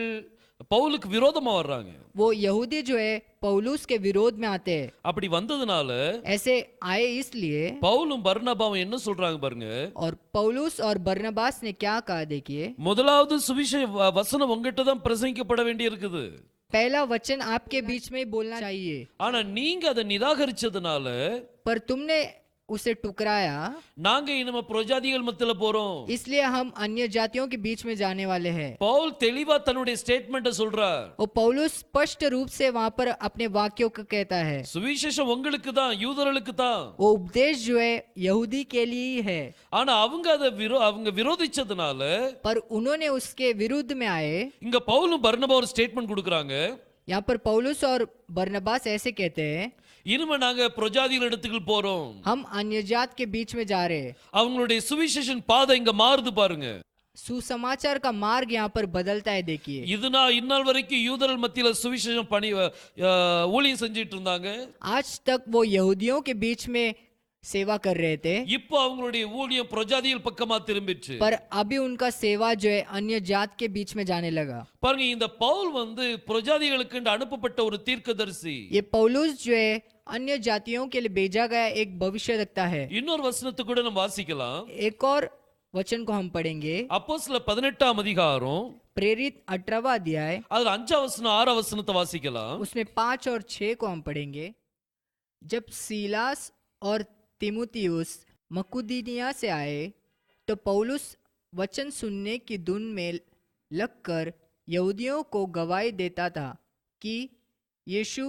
பவுலுக்கு விரோதமா வர்றாங்க. वो यहूदी जो है पौलुस के विरोध में आते हैं। அப்படி வந்ததுனால ऐसे आए इसलिए பவுலும் பர்னபாவும் என்ன சொல்றாங்க பாருங்க. और पौलुस और बरनबास ने क्या कहा देखिए। முதலாவது சுவிசேஷ வசனம் உங்ககிட்ட தான் பிரசங்கிக்கப்பட வேண்டி இருக்குது. पहला वचन आपके बीच में ही बोलना चाहिए, ஆனா நீங்க அதை நிராகரிச்சதுனால पर तुमने उसे टुकराया, நாங்க இனிமே பிரஜாதிகள் மத்தியில போறோம். इसलिए हम अन्य जातियों के बीच में जाने वाले हैं। பவுல் தெளிவா தன்னுடைய ஸ்டேட்மெண்ட்டை சொல்றார். और पौलुस स्पष्ट रूप से वहां पर अपने वाक्यों को कहता है। சுவிசேஷம் உங்களுக்கு தான், யூதர்களுக்கு தான். वो उपदेश जो है यहूदी के लिए ही है, ஆனா அவங்க அவங்க விரோதிச்சதுனால पर उन्होंने उसके विरुद्ध में आए। இங்க பவுலும் பர்னபா ஒரு ஸ்டேட்மெண்ட் கொடுக்கறாங்க. यहाँ पर पौलुस और बरनबास ऐसे कहते हैं, இனிமே நாங்க பிரஜாதிகள் இடத்துக்கு போறோம். हम अन्य जात के बीच में जा रहे हैं। அவங்களுடைய சுவிசேஷன் பாதை இங்க மாறுது பாருங்க. सुसमाचार का मार्ग यहाँ पर बदलता है। देखिए இதுனா இந்நாள் வரைக்கும் யூதர்கள் மத்தியில சுவிசேஷம் பணி ஊழியம் செஞ்சிட்டு இருந்தாங்க. आज तक वो यहूदियों के बीच में सेवा कर रहे थे, இப்போ அவங்களுடைய ஊழியம் பிரஜாதிகள் பக்கமா திரும்பிச்சு. पर अभी उनका सेवा जो है अन्य जात के बीच में जाने लगा। பாருங்க இந்த பவுல் வந்து பிரஜாதிகளுக்கு அனுப்பப்பட்ட ஒரு தீர்க்கதரிசி. ये पौलुस जो है अन्य जातियों के लिए भेजा गया एक भविष्य रखता है। இன்னொரு வசனத்தை கூட நம்ம வாசிக்கலாம். एक और वचन को हम पढ़ेंगे। அப்போஸ்தலர் 18ஆம் அதிகாரம் प्रेरित 18वां अध्याय அதுல 5ஆம் வசனம் 6ஆம் வசனத்தை வாசிக்கலாம். उसमें 5 और 6 को हम पढ़ेंगे। जब सीलास और तिमुथियुस मकुदुनिया से आए तो पौलुस वचन सुनने की धुन में लगकर यहूदियों को गवाही देता था कि यीशु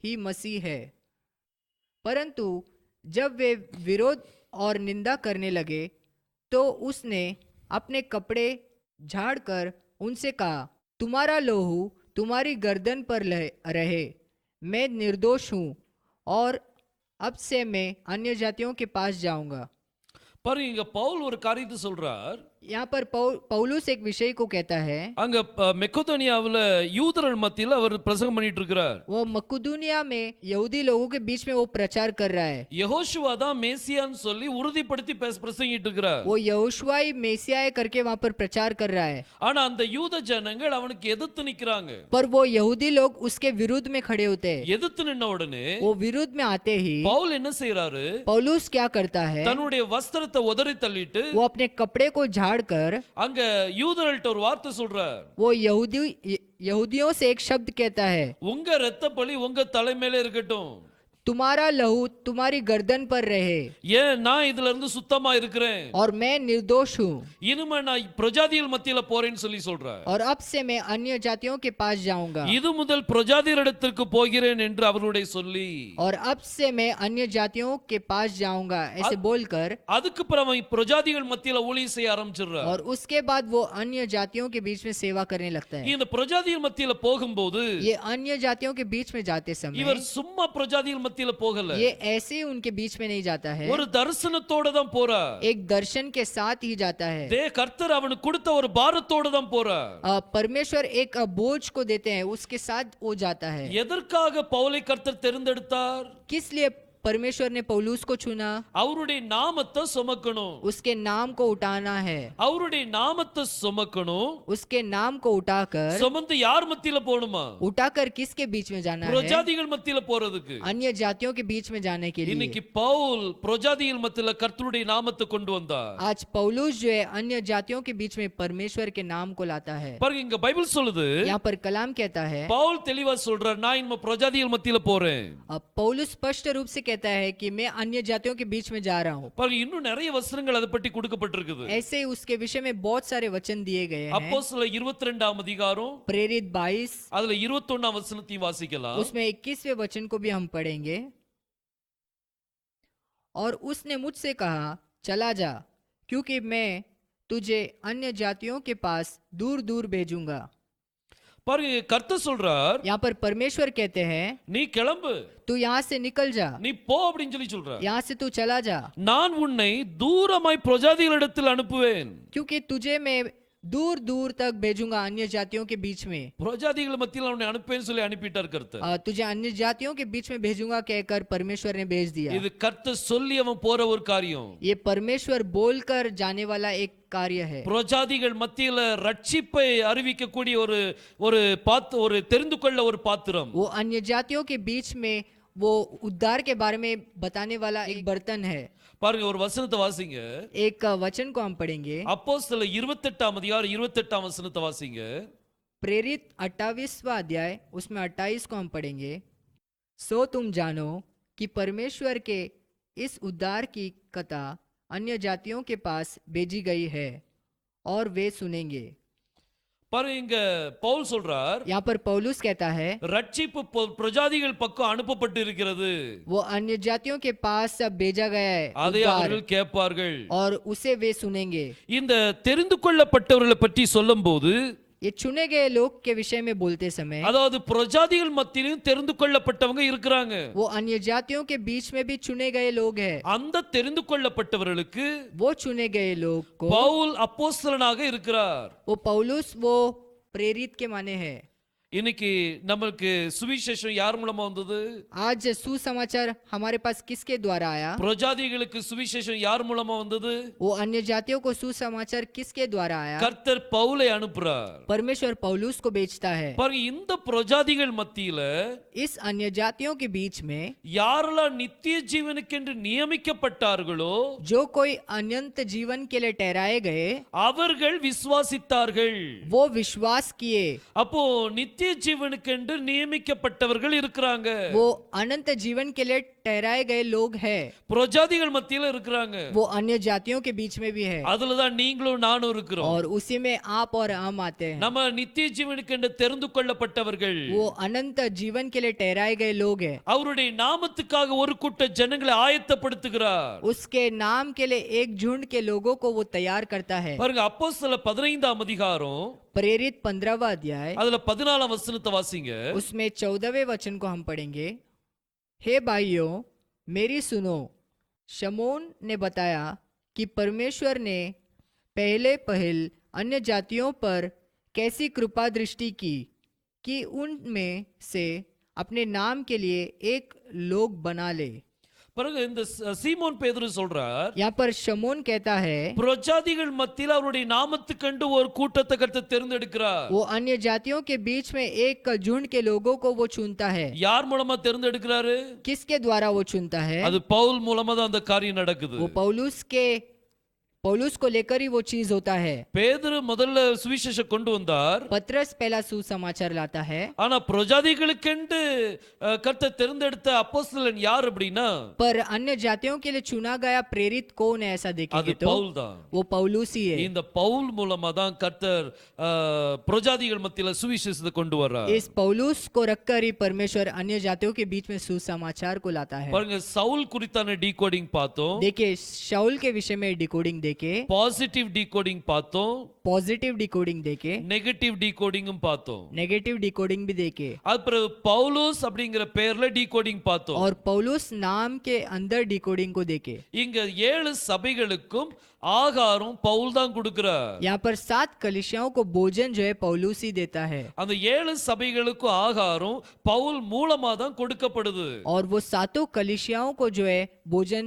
ही मसीह है, परंतु जब वे विरोध और निंदा करने लगे तो उसने अपने कपड़े झाड़कर उनसे कहा, तुम्हारा लोहू तुम्हारी गर्दन पर रहे। मैं निर्दोष हूँ और अब से मैं अन्य जातियों के पास जाऊंगा। பாருங்க, இங்க பவுல் ஒரு காரியத்தை சொல்றார். यहाँ पर पौलुस एक विषय को कहता है। அங்க மெக்கதோனியாவுல யூதர்கள் மத்தியில அவர் பிரசங்கம் பண்ணிட்டு இருக்கிறார். वो मकुदुनिया में यहूदी लोगों के बीच में वो प्रचार कर रहा है। யெகோஷுவா தான் மேசியான்னு சொல்லி உறுதிப்படுத்தி பிரசங்கிட்டு இருக்கிறார். वो यहोशुआ ही मेसिया है करके वहां पर प्रचार कर रहा है। ஆனா அந்த யூத ஜனங்கள் அவனுக்கு எதிர்த்து நிக்கிறாங்க. पर वो यहूदी लोग उसके विरुद्ध में खड़े होते हैं। எதிர்த்து நின்ன உடனே वो विरुद्ध में आते ही பவுல் என்ன செய்யறாரு? पौलुस क्या करता है? தன்னுடைய வஸ்திரத்தை உதறி தள்ளிட்டு वो अपने कपड़े को झाड़ कर அங்க யூதர்கள்ட்ட ஒரு வார்த்தை சொல்றார். वो यहूदियों से एक शब्द कहता है, உங்க இரத்த பழி உங்க தலைமையில இருக்கட்டும். तुम्हारा लहू तुम्हारी गर्दन पर रहे। ஏன் நான் இதுல இருந்து சுத்தமா இருக்கிறேன். और मैं निर्दोष हूँ। இனிமே நான் பிரஜாதிகள் மத்தியில போறேன்னு சொல்றார். और अब से मैं अन्य जातियों के पास जाऊंगा। இது முதல் பிரஜாதிகளிடத்திற்கு போகிறேன் என்று அவருடைய சொல்லி. और अब से मैं अन्य जातियों के पास जाऊंगा ऐसे बोलकर அதுக்கு அப்புறம் பிரஜாதிகள் மத்தியில ஊழியம் செய்ய ஆரம்பிச்சிடுறார். और उसके बाद वो अन्य जातियों के बीच में सेवा करने लगता है। இந்த பிரஜாதிகள் மத்தியில போகும்போது ये अन्य जातियों के बीच में जाते समय இவர் சும்மா பிரஜாதிகள் மத்தியில போகல. ये ऐसे ही उनके बीच में नहीं जाता है। ஒரு தரிசனத்தோட தான் போறார். एक दर्शन के साथ ही जाता है। கர்த்தர் அவனுக்கு கொடுத்த ஒரு பாரத்தோட தான் போறார். परमेश्वर एक बोझ को देते हैं, उसके साथ वो जाता है। எதற்காக பவுலை கர்த்தர் தெரிந்தெடுத்தார்? किस लिए परमेश्वर ने पौलुस को चुना? அவருடைய நாமத்தை சுமக்கணும். उसके नाम को उठाना है। அவருடைய நாமத்தை சுமக்கணும். उसके नाम को उठाकर சுமந்து யார் மத்தியில போணுமா? उठाकर किसके बीच में जाना है? பிரஜாதிகள் மத்தியில போறதுக்கு. अन्य जातियों के बीच में जाने के लिए। இன்னைக்கு பவுல் பிரஜாதிகள் மத்தியில கர்த்தருடைய நாமத்தை கொண்டு வந்தார். आज पौलुस जो है अन्य जातियों के बीच में परमेश्वर के नाम को लाता है। பாருங்க, இங்க பைபிள் சொல்லுது, यहाँ पर कलाम कहता है, பவுல் தெளிவா சொல்றார், நான் இனிமே பிரஜாதிகள் மத்தியில போறேன். पौलुस स्पष्ट रूप से कहता है कि मैं अन्य जातियों के बीच में जा रहा हूँ। பாருங்க, இன்னும் நிறைய வசனங்கள் அதை பற்றி கொடுக்கப்பட்டிருக்குது. ऐसे ही उसके विषय में बहुत सारे वचन दिए गए हैं। அப்போஸ்தலர் 22ஆம் அதிகாரம் प्रेरित 22 அதுல 21ஆம் வசனத்தையும் வாசிக்கலாம். उसमें 21वें वचन को भी हम पढ़ेंगे। और उसने मुझसे कहा, चला जा, क्योंकि मैं तुझे अन्य जातियों के पास दूर दूर भेजूंगा। பாருங்க, கர்த்தர் சொல்றார், यहाँ पर परमेश्वर कहते हैं, நீ கிளம்பு, तू यहाँ से निकल जा, நீ போ அப்படின்னு சொல்லி சொல்றார். यहाँ से तू चला जा, நான் உன்னை தூரமாய் பிரஜாதிகளிடத்தில் அனுப்புவேன். क्योंकि तुझे मैं दूर दूर तक भेजूंगा अन्य जातियों के बीच में। பிரஜாதிகள் மத்தியில் அவனை அனுப்பேன்னு சொல்லி அனுப்பிட்டார் கர்த்தர். तुझे अन्य जातियों के बीच में भेजूंगा कहकर परमेश्वर ने भेज दिया। இது கர்த்தர் சொல்லி அவன் போற ஒரு காரியம். ये परमेश्वर बोलकर जाने वाला एक कार्य है। பிரஜாதிகள் மத்தியில ரட்சிப்பை அறிவிக்கக்கூடிய ஒரு தெரிந்து கொள்ள ஒரு பாத்திரம். वो अन्य जातियों के बीच में वो उद्धार के बारे में बताने वाला एक बर्तन है। பாருங்க, ஒரு வசனத்தை வாசிங்க. एक वचन को हम पढ़ेंगे। அப்போஸ்தலர் 28ஆம் அதிகாரம் 28ஆம் வசனத்தை வாசிங்க. प्रेरित 28वां अध्याय उसमें 28 को हम पढ़ेंगे। सो तुम जानो कि परमेश्वर के इस उद्धार की कथा अन्य जातियों के पास भेजी गई है और वे सुनेंगे। பாருங்க, இங்க பவுல் சொல்றார், यहाँ पर पौलुस कहता है, ரட்சிப்பு பிரஜாதிகள் பக்கம் அனுப்பப்பட்டு இருக்கிறது. वो अन्य जातियों के पास सब भेजा गया है அதை उद्धार, அவர்கள் கேட்பார்கள். और उसे वे सुनेंगे। இந்த தெரிந்து கொள்ளப்பட்டவர்களை பற்றி சொல்லும்போது, ये चुने गए लोग के विषय में बोलते समय, அதாவது பிரஜாதிகள் மத்தியிலும் தெரிந்து கொள்ளப்பட்டவங்க இருக்கிறாங்க. वो अन्य जातियों के बीच में भी चुने गए लोग हैं। அந்த தெரிந்து கொள்ளப்பட்டவர்களுக்கு वो चुने गए लोग को பவுல் அப்போஸ்தலனாக இருக்கிறார். वो पौलुस वो प्रेरित के माने है। இன்னைக்கு நமக்கு சுவிசேஷம் யார் மூலமா வந்தது? आज सुसमाचार हमारे पास किसके द्वारा आया? பிரஜாதிகளுக்கு சுவிசேஷம் யார் மூலமா வந்தது? वो अन्य जातियों को सुसमाचार किसके द्वारा आया? கர்த்தர் பவுலை அனுப்புறார். परमेश्वर पौलुस को भेजता है। பாருங்க, இந்த பிரஜாதிகள் மத்தியில इस अन्य जातियों के बीच में யாரெல்லாம் நித்திய ஜீவனுக்கென்று நியமிக்கப்பட்டார்களோ, जो कोई अनंत जीवन के लिए ठहराए गए, அவர்கள் விசுவாசித்தார்கள். वो विश्वास किए। அப்போ நித்திய ஜீவனுக்கென்று நியமிக்கப்பட்டவர்கள் இருக்கிறாங்க. वो अनंत जीवन के लिए ठहराए गए लोग हैं புரஜாதிகள் மத்தியில இருக்கிறாங்க. वो अन्य जातियों के बीच में भी है அதுலதான் நீங்களும் நானும் இருக்கிறோம். और उसी में आप और हम आते हैं நம்ம நித்திய ஜீவனுக்கு என்று தெரிந்து கொள்ளப்பட்டவர்கள். वो अनंत जीवन के लिए ठहराए गए लोग हैं அவருடைய நாமத்துக்காக ஒரு கூட்ட ஜனங்களை ஆயத்தப்படுத்துகிறார். उसके नाम के लिए एक झुंड के लोगों को वो तैयार करता है பாருங்க அப்போஸ்தலர் 15ஆம் அதிகாரம் प्रेरित 15वां अध्याय அதுல 14ஆம் வசனத்தை வாசிங்க. उसमें 14वें वचन को हम पढ़ेंगे। हे भाइयों मेरी सुनो, शमौन ने बताया कि परमेश्वर ने पहल अन्य जातियों पर कैसी कृपा दृष्टि की कि उनमें से अपने नाम के लिए एक लोग बना ले। பாருங்க இந்த சீமோன் பேதுரு சொல்றார், यहाँ पर शमौन कहता है புரஜாதிகள் மத்தியில் அவருடைய நாமத்துக்கென்று ஒரு கூட்டத்தை கர்த்தர் தேர்ந்தெடுக்கிறார். वो अन्य जातियों के बीच में एक झुंड के लोगों को वो चुनता है। யார் மூலமா தேர்ந்தெடுக்கிறாரு? किसके द्वारा वो चुनता है? அது பவுல் மூலமா தான் அந்த காரியம் நடக்குது. वो पौलुस को लेकर ही वो चीज होता है। பேதுரு முதல்ல சுவிசேஷம் கொண்டு வந்தார். पत्रस पहला सुसमाचार लाता है ஆனா புரஜாதிகளுக்கென்று கர்த்தர் தேர்ந்தெடுத்த அப்போஸ்தலன் யார் அப்படின்னா पर अन्य जातियों के लिए चुना गया प्रेरित कौन है ऐसा அது देखेंगे तो பவுல் தான். वो पौलुस ही है। இந்த பவுல் மூலமா தான் கர்த்தர் புரஜாதிகள் மத்தியில சுவிசேஷத்தை கொண்டு வர்றார். इस पौलुस को रखकर ही परमेश्वर अन्य जातियों के बीच में सुसमाचार को लाता है। பாருங்க சவுல் குறித்தான டீகோடிங் பார்த்தோம். देखिए शाऊल के विषय में डिकोडिंग देखे, பாசிட்டிவ் டீகோடிங் பார்த்தோம். पॉजिटिव डिकोडिंग देखे, நெகட்டிவ் டீகோடிங்கும் பார்த்தோம். नेगेटिव डिकोडिंग भी देखे அப்புறம் பவுலோஸ் அப்படிங்கிற பெயர்ல டீகோடிங் பார்த்தோம். और पौलुस नाम के अंदर डिकोडिंग को देखे। இங்க 7 சபைகளுக்கும் ஆகாரம் பவுல் தான் கொடுக்கிறார். यहाँ पर 7 कलीसियाओं को भोजन जो है पौलुस ही देता है அந்த 7 சபைகளுக்கு ஆகாரம் பவுல் மூலமா தான் கொடுக்கப்படுது. और वो 7 कलीसियाओं को जो है भोजन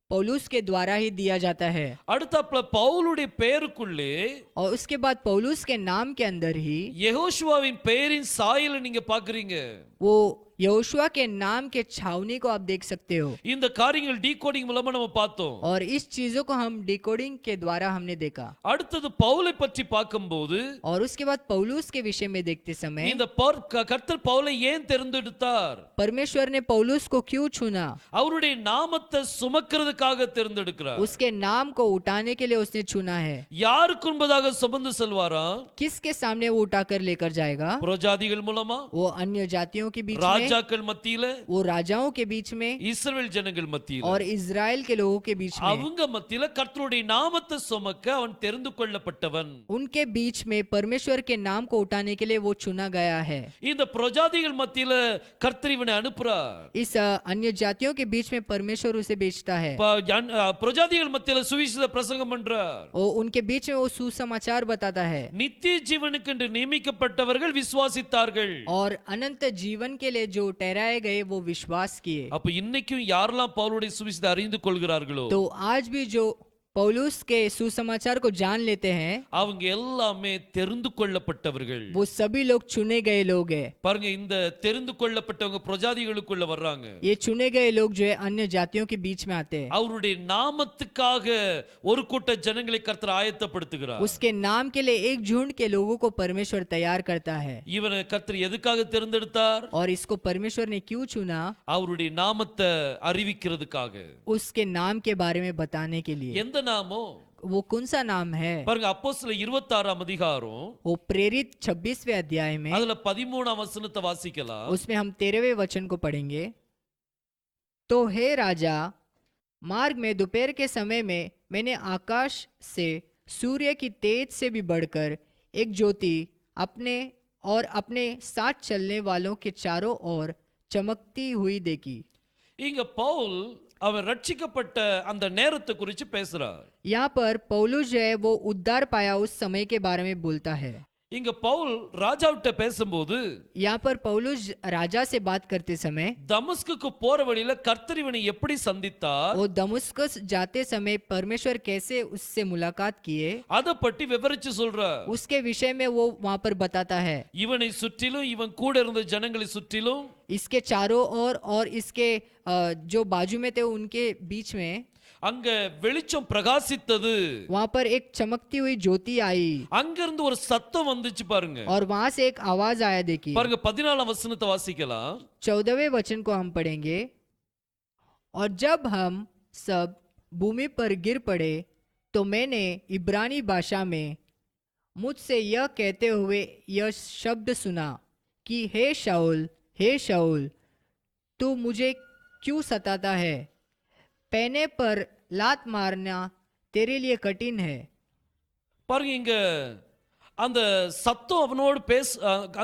पौलुस के द्वारा ही दिया जाता है। அடுத்தாப்புல பவுலுடைய பெயருக்குள்ளே और उसके बाद पौलुस के नाम के अंदर ही யெகோஷுவாவின் பெயரின் சாயலை நீங்க பாக்குறீங்க. वो यहोशुआ के नाम के छावनी को आप देख सकते हो। இந்த காரியங்கள் டீகோடிங் மூலமா நம்ம பார்த்தோம். और इस चीजों को हम डिकोडिंग के द्वारा हमने देखा। அடுத்தது பவுலை பற்றி பார்க்கும்போது और उसके बाद पौलुस के विषय में देखते समय இந்த கர்த்தர் பவுலை ஏன் தேர்ந்தெடுத்தார்? परमेश्वर ने पौलुस को क्यों चुना? அவருடைய நாமத்தை சுமக்கிறதுக்காக தேர்ந்தெடுக்கிறார். उसके नाम को उठाने के लिए उसने चुना है। யாருக்கு முன்பதாக சுமந்து செல்வாரா? किसके सामने वो उठाकर लेकर जाएगा? புரஜாதிகள் மூலமா, वो अन्य जातियों के बीच में, ராஜாக்கள் மத்தியில, वो राजाओं के बीच में இஸ்ரவேல் ஜனங்கள் மத்தியில, और इजराइल के लोगों के बीच में, அவங்க மத்தியில கர்த்தருடைய நாமத்தை சுமக்க அவன் தெரிந்து கொள்ளப்பட்டவன். उनके बीच में परमेश्वर के नाम को उठाने के लिए वो चुना गया है। இந்த புரஜாதிகள் மத்தியில கர்த்தர் இவனை அனுப்புறார். इस अन्य जातियों के बीच में परमेश्वर उसे भेजता है। புரஜாதிகள் மத்தியில சுவிசேஷ பிரசங்கம் பண்றார். उनके बीच में वो सुसमाचार बताता है। நித்திய ஜீவனுக்கு என்று நியமிக்கப்பட்டவர்கள் விசுவாசித்தார்கள். और अनंत जीवन के लिए जो ठहराए गए वो विश्वास किए। அப்ப இன்னைக்கும் யாரெல்லாம் பவுலுடைய சுவிசேஷத்தை அறிந்து கொள்கிறார்களோ तो आज भी जो पौलुस के सुसमाचार को जान लेते हैं அவங்க எல்லாமே தெரிந்து கொள்ளப்பட்டவர்கள். वो सभी लोग चुने गए लोग हैं। பாருங்க இந்த தெரிந்து கொள்ளப்பட்டவங்க பிரஜாதிகளுக்குள்ள வர்றாங்க. ये चुने गए लोग जो है अन्य जातियों के बीच में आते हैं। அவருடைய நாமத்துக்காக ஒரு கூட்ட ஜனங்களை கர்த்தர் ஆயத்தப்படுத்துகிறார். उसके नाम के लिए एक झुंड के लोगों को परमेश्वर तैयार करता है। இவனை கர்த்தர் எதுக்காக தேர்ந்தெடுத்தார்? और इसको परमेश्वर ने क्यों चुना? அவருடைய நாமத்தை அறிவிக்கிறதுக்காக, उसके नाम के बारे में बताने के लिए। எந்த நாமோ? वो कौन सा नाम है? பாருங்க அப்போஸ்தலர் 26ஆம் அதிகாரம் वो प्रेरित 26वें अध्याय में, அதுல 13ஆம் வசனத்தை வாசிக்கலாம். उसमें हम 13वें वचन को पढ़ेंगे। तो हे राजा, मार्ग में दोपहर के समय में मैंने आकाश से सूर्य की तेज से भी बढ़कर एक ज्योति अपने और अपने साथ चलने वालों के चारों ओर चमकती हुई देखी। இங்க பவுல் அவன் ரட்சிக்கப்பட்ட அந்த நேரத்தை குறித்து பேசுறார். यहाँ पर पौलुस जो है वो उद्धार पाया उस समय के बारे में बोलता है। இங்க பவுல் ராஜாவிட்ட பேசும்போது, यहाँ पर पौलुस राजा से बात करते समय தமஸ்குக்கு போற வழியில கர்த்தர் இவனை எப்படி சந்தித்தார், वो दमिश्क जाते समय परमेश्वर कैसे उससे मुलाकात किए அதை பற்றி விவரிச்சு சொல்றார். उसके विषय में वो वहां पर बताता है। இவனை சுற்றிலும் இவன் கூட இருந்த ஜனங்களை சுற்றிலும் इसके चारों ओर और इसके जो बाजू में थे उनके बीच में அங்க வெளிச்சம் பிரகாசித்தது. वहां पर एक चमकती हुई ज्योति आई அங்கிருந்து ஒரு சத்தம் வந்துச்சு பாருங்க. और वहां से एक आवाज आया। देखिए பாருங்க 14ஆம் வசனத்தை வாசிக்கலாம். 14वें वचन को हम पढ़ेंगे। और जब हम सब भूमि पर गिर पड़े तो मैंने इब्रानी भाषा में मुझसे यह कहते हुए यह शब्द सुना कि हे शाऊल तू मुझे क्यों सताता है? पैने पर लात मारना तेरे लिए कठिन है। பாருங்க இங்க அந்த சத்தம் அவனோடு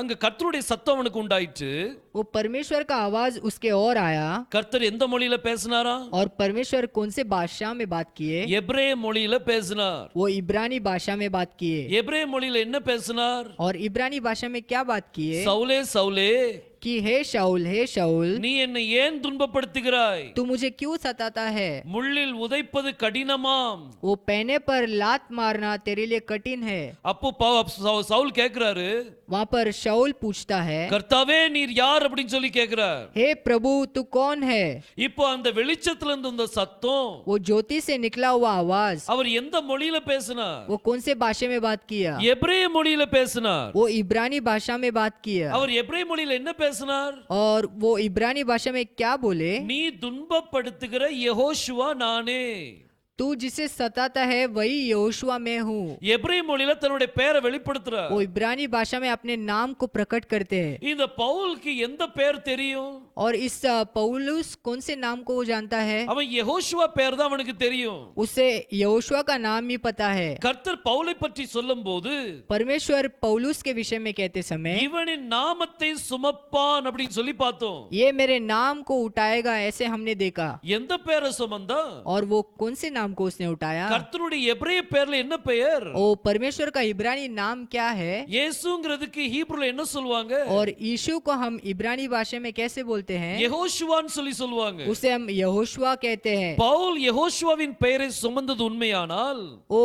அங்க கர்த்தருடைய சத்தம் அவனுக்கு உண்டாயிற்று. वो परमेश्वर का आवाज उसके और आया। கர்த்தர் எந்த மொழியில பேசினாரா? और परमेश्वर कौन से भाषा में बात किए? எபிரேய மொழியில பேசினார். वो इब्रानी भाषा में बात किए। எபிரேய மொழியில என்ன பேசினார்? और इब्रानी भाषा में क्या बात किए? சவுலே சவுலே कि हे शाऊल நீ என்னை ஏன் துன்பப்படுத்துகிறாய்? तू मुझे क्यों सताता है? முள்ளில் உதைப்பது கடினமாம். वो पैने पर लात मारना तेरे लिए कठिन है। அப்போ சவுல் கேக்குறாரு, वहाँ पर शाऊल पूछता है, கர்த்தாவே நீர் யார் அப்படின்னு சொல்லி கேக்குறார். हे प्रभु तू कौन है? இப்போ அந்த வெளிச்சத்துல இருந்து அந்த சத்தம், वो ज्योति से निकला हुआ आवाज, அவர் எந்த மொழியில பேசினார்? वो कौन से भाषा में बात किया? எபிரேய மொழியில பேசினார். वो इब्रानी भाषा में बात किया। அவர் எபிரேய மொழியில என்ன பேசினார்? और वो इब्रानी भाषा में क्या बोले? நீ துன்பப்படுத்துகிற யெகோஷுவா நானே. तू जिसे सताता है वही यहोशुआ मैं हूँ। எபிரேய மொழியில தன்னுடைய பெயரை வெளிப்படுத்துறார். वो इब्रानी भाषा में अपने नाम को प्रकट करते हैं। இந்த பவுலுக்கு எந்த பெயர் தெரியும்? और इस पौलुस कौन से नाम को वो जानता है? அவன் யெகோஷுவா பெயர் தான் அவனுக்கு தெரியும். उसे यहोशुआ का नाम ही पता है। கர்த்தர் பவுலை பற்றி சொல்லும்போது परमेश्वर पौलुस के विषय में कहते समय இவனின் நாமத்தை சுமப்பான் அப்படின்னு சொல்லி பார்த்தோம். ये मेरे नाम को उठाएगा ऐसे हमने देखा। எந்த பெயரை சுமந்தா? और वो कौन से नाम को उसने उठाया? கர்த்தருடைய எபிரேய பெயர்ல என்ன பெயர்? ओ परमेश्वर का इब्रानी नाम क्या है? இயேசுங்கிறதுக்கு ஹீப்ருல என்ன சொல்வாங்க? और यीशु को हम इब्रानी भाषा में कैसे बोलते हैं? யெகோஷுவான்னு சொல்லி சொல்வாங்க. उसे हम यहोशुआ कहते हैं। பவுல் யெகோஷுவாவின் பெயரை சுமந்தது உண்மையானால் ओ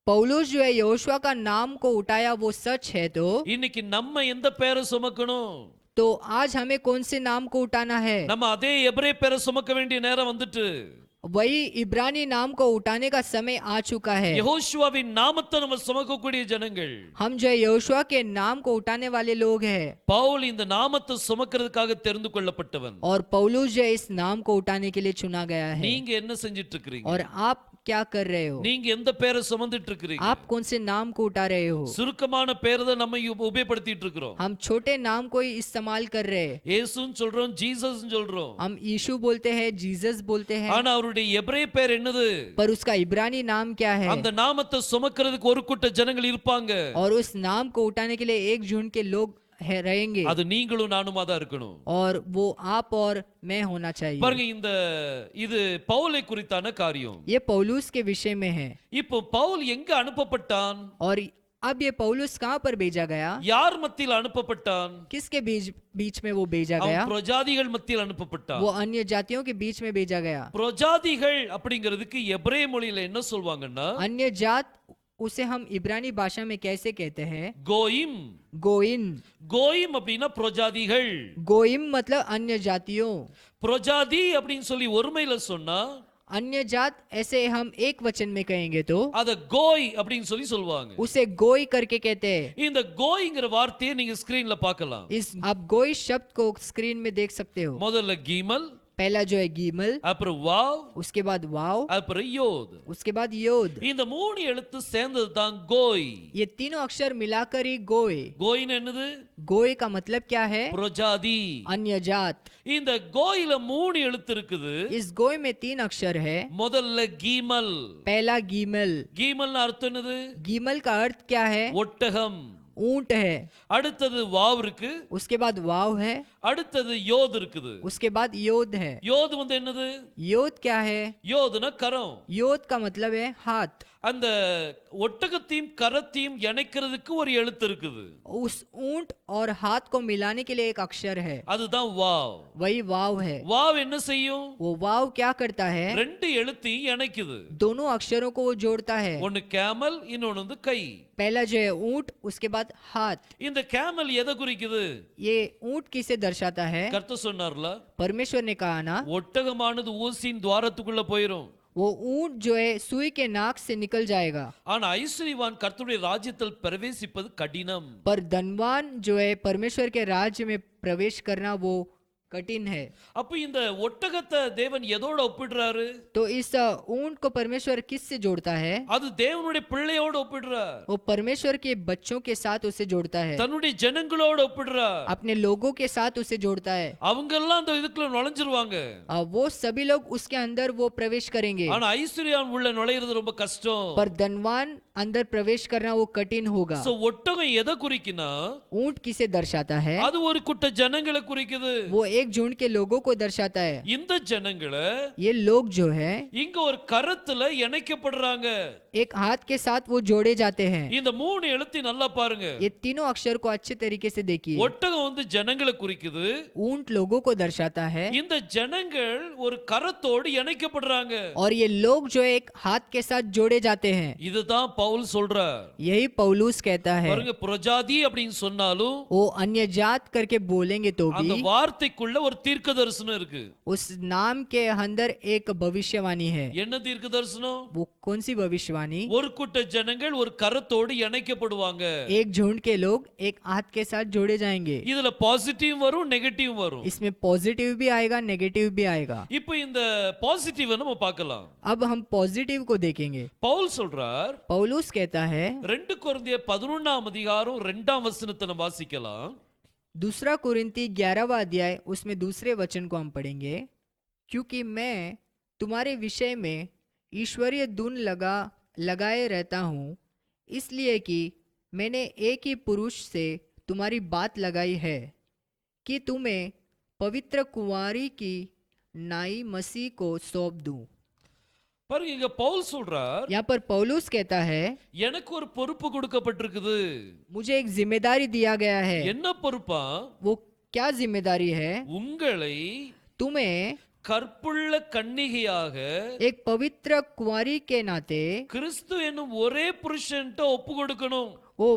पौलुस जो है यहोशुआ का नाम को उठाया वो सच है तो இன்னைக்கு நம்ம எந்த பெயரை சுமக்கணும்? तो आज हमें कौन से नाम को उठाना है? நம்ம அதே எபிரேய பெயரை சுமக்க வேண்டிய நேரம் வந்துட்டு. वही इब्रानी नाम को उठाने का समय आ चुका है। யெகோஷுவாவின் நாமத்தை நம்ம சுமக்கக்கூடிய ஜனங்கள். हम जो है यहोशुआ के नाम को उठाने वाले लोग हैं। பவுல் இந்த நாமத்தை சுமக்கிறதுக்காக தெரிந்து கொள்ளப்பட்டவன். और पौलुस जो है इस नाम को उठाने के लिए चुना गया है। நீங்க என்ன செஞ்சிட்டு இருக்கீங்க? और आप क्या कर रहे हो? நீங்க எந்த பெயரை சுமந்துட்டு இருக்கீங்க? आप कौन से नाम को उठा रहे हो? சுருக்கமான பெயரை தான் நம்ம உபயோகப்படுத்திட்டு இருக்கிறோம். हम छोटे नाम को ही इस्तेमाल कर रहे हैं। இயேசுன்னு சொல்றோம், ஜீசஸ்னு சொல்றோம். हम यीशु बोलते हैं, जीसस बोलते हैं। ஆனா அவருடைய எபிரேய பெயர் என்னது? पर उसका इब्रानी नाम क्या है? அந்த நாமத்தை சுமக்கிறதுக்கு ஒரு கூட்ட ஜனங்கள் இருப்பாங்க. और उस नाम को उठाने के लिए एक झुंड के लोग रहेंगे। அது நீங்களும் நானுமா தான் இருக்கணும். और वो आप और मैं होना चाहिए। பாருங்க, இது பவுலை குறித்தான காரியம். ये पौलुस के विषय में है। இப்போ பவுல் எங்க அனுப்பப்பட்டான்? और अब ये पौलुस कहाँ पर भेजा गया? யார் மத்தியில் அனுப்பப்பட்டான்? किसके बीच में वो भेजा गया? அவன் பிரஜாதிகள் மத்தியில் அனுப்பப்பட்டான். वो अन्य जातियों के बीच में भेजा गया। பிரஜாதிகள் அப்படிங்கிறதுக்கு எபிரேய மொழியில என்ன சொல்வாங்கன்னா, अन्य जात उसे हम इब्रानी भाषा में कैसे कहते हैं? கோயிம். गोइन। கோயிம் அப்படின்னா பிரஜாதிகள். गोइम मतलब अन्य जातियों। பிரஜாதி அப்படின்னு சொல்லி ஒருமையில சொன்னா, अन्य जात ऐसे हम एक वचन में कहेंगे तो அத கோய் அப்படின்னு சொல்லி சொல்வாங்க. उसे गोई करके कहते हैं। இந்த கோய்ங்கிற வார்த்தையை நீங்க ஸ்கிரீன்ல பார்க்கலாம். आप गोई शब्द को स्क्रीन में देख सकते हो। முதல்ல गीमल, पहला जो है गीमल, அப்புறம் வாவ், उसके बाद वाव, அப்புறம் யோத். उसके बाद योद। இந்த மூணு எழுத்து சேர்ந்தது தான் கோய். ये तीनों अक्षर मिलाकर ही गोय। கோயின்னு என்னது? गोय का मतलब क्या है? பிரஜாதி. अन्य जात। இந்த கோயில மூணு எழுத்து இருக்குது. इस गोय में 3 अक्षर है। முதல்ல गीमल. पहला गीमल। गीमல்னா அர்த்தம் என்னது? गीमल का अर्थ क्या है? ஒட்டகம். ऊंट है। அடுத்தது வாவ் இருக்கு. उसके बाद वाव है। அடுத்தது யோத் இருக்குது. उसके बाद योद है। யோத் வந்து என்னது? योद क्या है? யோதுனா கரம். योद का मतलब है हाथ। அந்த ஒட்டகத்தையும் கரத்தையும் இணைக்கிறதுக்கு ஒரு எழுத்து இருக்குது. उस ऊंट और हाथ को मिलाने के लिए एक अक्षर है। அதுதான் வாவ். वही वाव है। வாவ் என்ன செய்யும்? वो वाव क्या करता है? ரெண்டு எழுத்தையும் இணைக்குது. दोनों अक्षरों को वो जोड़ता है। ஒன்னு கேமல், இன்னொன்னு வந்து கை. पहला जो है ऊंट, उसके बाद हाथ। இந்த கேமல் எதை குறிக்குது? ये ऊंट किसे दर्शाता है? கர்த்தர் சொன்னார்ல, परमेश्वर ने कहा ना, ஒட்டகமானது ஊசியின் துவாரத்துக்குள்ள போயிரும். वो ऊंट जो है सुई के नाक से निकल जाएगा। ஆனா ஐஸ்வர்யவான் கர்த்தருடைய ராஜ்யத்தில் பிரவேசிப்பது கடினம். पर धनवान जो है परमेश्वर के राज्य में प्रवेश करना वो कठिन है। அப்ப இந்த ஒட்டகத்தை தேவன் எதோட ஒப்பிடுறாரு? तो इस ऊंट को परमेश्वर किस से जोड़ता है? அது தேவனுடைய பிள்ளையோட ஒப்பிடுறார், वो परमेश्वर के बच्चों के साथ उसे जोड़ता है, தன்னுடைய ஜனங்களோட ஒப்பிடுறார். अपने लोगों के साथ उसे जोड़ता है। அவங்க எல்லாம் அந்த இதுக்குள்ள நுழைஞ்சிருவாங்க. वो सभी लोग उसके अंदर वो प्रवेश करेंगे, ஆனா ஐஸ்வர்யான் உள்ள நுழையிறது ரொம்ப கஷ்டம். पर धनवान अंदर प्रवेश करना वो कठिन होगा। சோ ஒட்டகம் எதை குறிக்குன்னா, ऊंट किसे दर्शाता है? அது ஒரு கூட்ட ஜனங்களை குறிக்குது. वो एक झुंड के लोगों को दर्शाता है। இந்த ஜனங்களை ये लोग जो है இங்க ஒரு கரத்துல இணைக்கப்படுறாங்க. एक हाथ के साथ वो जोड़े जाते हैं। இந்த மூணு எழுத்தை நல்லா பாருங்க. ये तीनों अक्षर को अच्छे तरीके से देखिए। ஒட்டகம் வந்து ஜனங்களை குறிக்குது, ऊंट लोगों को दर्शाता है, இந்த ஜனங்கள் ஒரு கரத்தோடு இணைக்கப்படுறாங்க. और ये लोग जो एक हाथ के साथ जोड़े जाते हैं। இதுதான் பவுல் சொல்றார். यही पौलुस कहता है। பாருங்க, புரஜாதி அப்படின்னு சொன்னாலும் वो अन्य जात करके बोलेंगे तो அந்த भी வார்த்தைக்குள்ள ஒரு தீர்க்க தரிசனம் இருக்கு. उस नाम के अंदर एक भविष्यवाणी है। என்ன தீர்க்க தரிசனம்? वो कौन सी भविष्यवाणी? ஒரு கூட்ட ஜனங்கள் ஒரு கரத்தோடு இணைக்கப்படுவாங்க. एक झुंड के लोग एक हाथ के साथ जोड़े जाएंगे। இதுல பாசிட்டிவ் வரும், நெகட்டிவ் வரும். इसमें पॉजिटिव भी आएगा, नेगेटिव भी आएगा। இப்போ இந்த பாசிட்டிவ் நம்ம பார்க்கலாம். अब हम पॉजिटिव को देखेंगे। பவுல் சொல்றார், पौलुस कहता है, 2 கொரிந்தியர் 11ஆம் அதிகாரம் 2ஆம் வசனத்தை நம்ம வாசிக்கலாம். दूसरा कुरिन्ती 11वां अध्याय उसमें दूसरे वचन को हम पढ़ेंगे। क्योंकि मैं तुम्हारे विषय में ईश्वरीय धुन लगाए रहता हूँ, इसलिए कि मैंने एक ही पुरुष से तुम्हारी बात लगाई है कि तुम्हें पवित्र कुंवारी की नाई मसीह को सौंप दूं। பாருங்க, இங்க பவுல் சொல்றார், यहाँ पर पौलुस कहता है, எனக்கு ஒரு பொறுப்பு கொடுக்கப்பட்டிருக்குது. मुझे एक जिम्मेदारी दिया गया है। என்ன பொறுப்பா? वो क्या जिम्मेदारी है? உங்களை तुम्हें கற்புள்ள கன்னிகையாக एक पवित्र कुंवारी के नाते கிறிஸ்து என்னும் ஒரே புருஷன்ட்ட ஒப்பு கொடுக்கணும். वो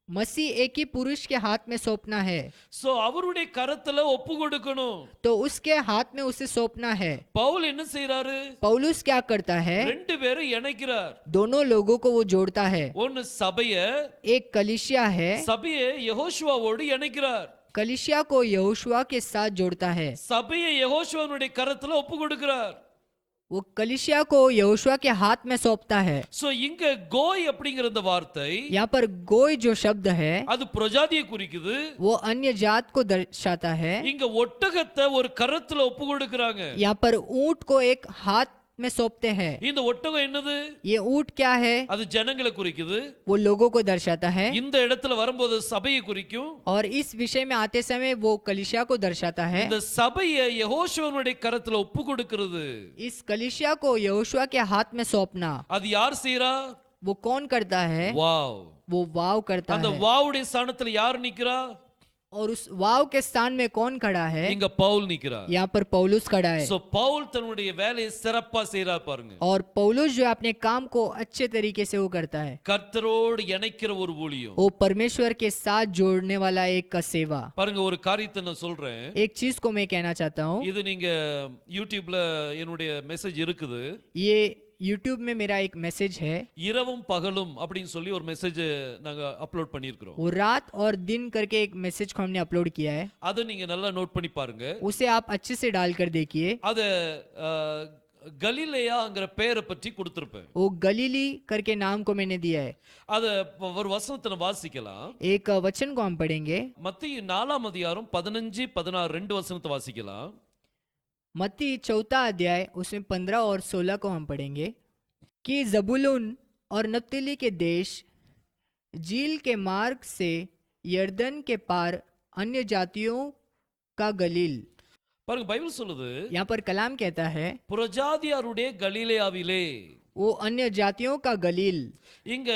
मसीह एक ही पुरुष के हाथ में सौंपना है। சோ அவருடைய கரத்துல ஒப்பு கொடுக்கணும். तो उसके हाथ में उसे सौंपना है। பவுல் என்ன செய்றாரு? पौलुस क्या करता है? ரெண்டு பேரும் இணைக்கிறார். दोनों लोगों को वो जोड़ता है। ஒன்னு சபைய, एक कलीसिया है, சபையை யெகோஷுவாவோடு இணைக்கிறார். कलीसिया को यहोशुआ के साथ जोड़ता है। சபையை யெகோஷுவாவுடைய கரத்துல ஒப்பு கொடுக்கிறார். वो कलीसिया को यहोशुआ के हाथ में सौंपता है। சோ இங்க கோய் அப்படிங்கிற இந்த வார்த்தை, यहाँ पर गोय जो शब्द है அது பிரஜாதியை குறிக்குது. वो अन्य जात को दर्शाता है। இங்க ஒட்டகத்தை ஒரு கரத்துல ஒப்பு கொடுக்கறாங்க. यहाँ पर ऊंट को एक हाथ में सौंपते हैं। இந்த ஒட்டகம் என்னது? ये ऊंट क्या है? அது ஜனங்களை குறிக்குது. वो लोगों को दर्शाता है। இந்த இடத்துல வரும்போது சபையை குறிக்கும். और इस विषय में आते समय वो कलीसिया को दर्शाता है। இந்த சபையை யெகோஷுவாவுடைய கரத்துல ஒப்பு கொடுக்கிறது. इस कलीसिया को यहोशुआ के हाथ में सौंपना அது யார் செய்றா? वो कौन करता है? வாவ். वो वाव करता அந்த है। வாவுடைய ஸ்தானத்துல யார் நிக்கிறா? और उस वाव के स्थान में कौन खड़ा है? இங்க பவுல் நிக்கிறார். यहाँ पर पौलुस खड़ा है। சோ பவுல் தன்னுடைய வேலையை சிறப்பா செய்றார் பாருங்க. और पौलुस जो है अपने काम को अच्छे तरीके से वो करता है। கர்த்தரோடு இணைக்கிற ஒரு ஊழியம். वो परमेश्वर के साथ जोड़ने वाला एक सेवा। பாருங்க, ஒரு காரியத்தை நான் சொல்றேன். एक चीज को मैं कहना चाहता हूँ। இது நீங்க யூடியூப்ல என்னுடைய மெசேஜ் இருக்குது. ये यूट्यूब में मेरा एक मैसेज है। இரவும் பகலும் அப்படின்னு சொல்லி ஒரு மெசேஜ் நாங்க அப்லோட் பண்ணியிருக்கிறோம். वो रात और दिन करके एक मैसेज को हमने अपलोड किया है। அதை நீங்க நல்லா நோட் பண்ணி பாருங்க. उसे आप अच्छे से डालकर देखिए। அத கலிலேயாங்கிற பேரை பற்றி கொடுத்திருப்பேன். वो गलीली करके नाम को मैंने दिया है। அத ஒரு வசனத்தை வாசிக்கலாம். एक वचन को हम पढ़ेंगे। மத்தேயு 4ஆம் அதிகாரம் 15, 16 ரெண்டு வசனத்தை வாசிக்கலாம். मत्ती 4 अध्याय उसमें 15 और 16 को हम पढ़ेंगे कि जबूलून और नप्तली के देश, झील के मार्ग से यर्दन के पार अन्य जातियों का गलील। பாருங்க, பைபிள் சொல்லுது, यहाँ पर कलाम कहता है புரஜாதியாருடைய கலிலேயாவிலே. वो अन्य जातियों का गलील। இங்க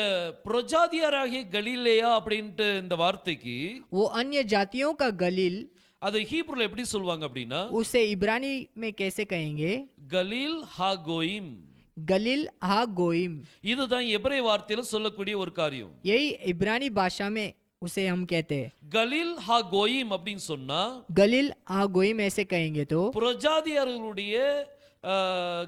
புரஜாதியாராகிய கலிலேயா அப்படின்ட்டு இந்த வார்த்தைக்கு वो अन्य जातियों का गलील, அது ஹீப்ருல எப்படி சொல்வாங்க அப்படின்னா, उसे इब्रानी में कैसे कहेंगे? கலீல் ஹாகோயிம். गलील हा गोइम। இதுதான் எபிரேய வார்த்தையில சொல்லக்கூடிய ஒரு காரியம். यही इब्रानी भाषा में उसे हम कहते हैं। கலீல் ஹாகோயிம் அப்படின்னு சொன்னா गलील हा गोइम ऐसे कहेंगे तो புரஜாதியார்களுடைய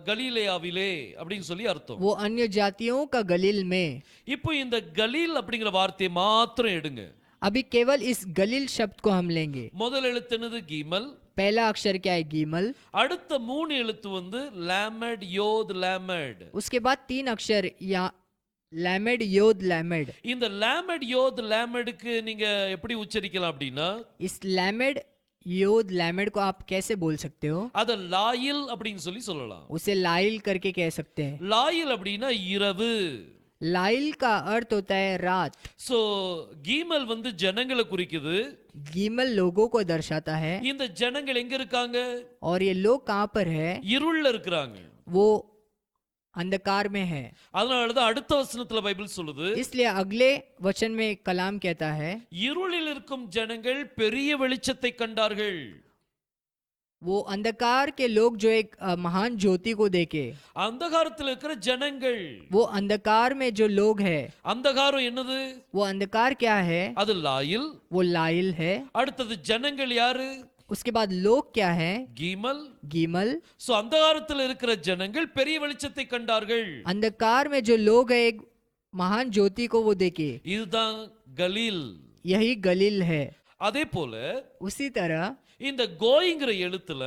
கலிலேயாவிலே அப்படின்னு சொல்லி அர்த்தம். वो अन्य जातियों का गलील में। இப்போ இந்த கலீல் அப்படிங்கிற வார்த்தையை மாத்திரம் எடுங்க. अभी केवल इस गलील शब्द को हम लेंगे। முதல் எழுத்து என்னது? கீமல். पहला अक्षर क्या है? गीमल। அடுத்த 3 எழுத்து வந்து லாமட் யோத் லாமட். उसके बाद 3 अक्षर या लैमेड योद लैमेड। இந்த லாமட் யோத் லாமடுக்கு நீங்க எப்படி உச்சரிக்கலாம் அப்படின்னா इस लैमेड योद लैमेड को आप कैसे बोल सकते हो? அத லாயில் அப்படின்னு சொல்லலாம். उसे लाइल करके कह सकते हैं। லாயில் அப்படின்னா இரவு. लाइल का अर्थ होता है रात। சோ கீமல் வந்து ஜனங்களை குறிக்குது. गीमल लोगों को दर्शाता है। இந்த ஜனங்கள் எங்க இருக்காங்க? और ये लोग कहाँ पर है? இருள்ல இருக்கிறாங்க. वो अंधकार में है। அதனால தான் அடுத்த வசனத்துல பைபிள் சொல்லுது, इसलिए अगले वचन में कलाम कहता है, இருளில் இருக்கும் ஜனங்கள் பெரிய வெளிச்சத்தை கண்டார்கள். वो अंधकार के लोग जो एक महान ज्योति को देखे। அந்தகாரத்தில் இருக்கிற ஜனங்கள், वो अंधकार में जो लोग है, அந்தகாரம் என்னது? वो अंधकार क्या है? அது லாயில். वो लाइल है। அடுத்தது ஜனங்கள் யாரு? उसके बाद लोग क्या है? கீமல். गीमल। சோ அந்தகாரத்தில் இருக்கிற ஜனங்கள் பெரிய வெளிச்சத்தை கண்டார்கள். अंधकार में जो लोग है एक महान ज्योति को वो देखे। இதுதான் கலீல். यही गलील है। அதே போல उसी तरह இந்த கோய்ங்கிற எழுத்துல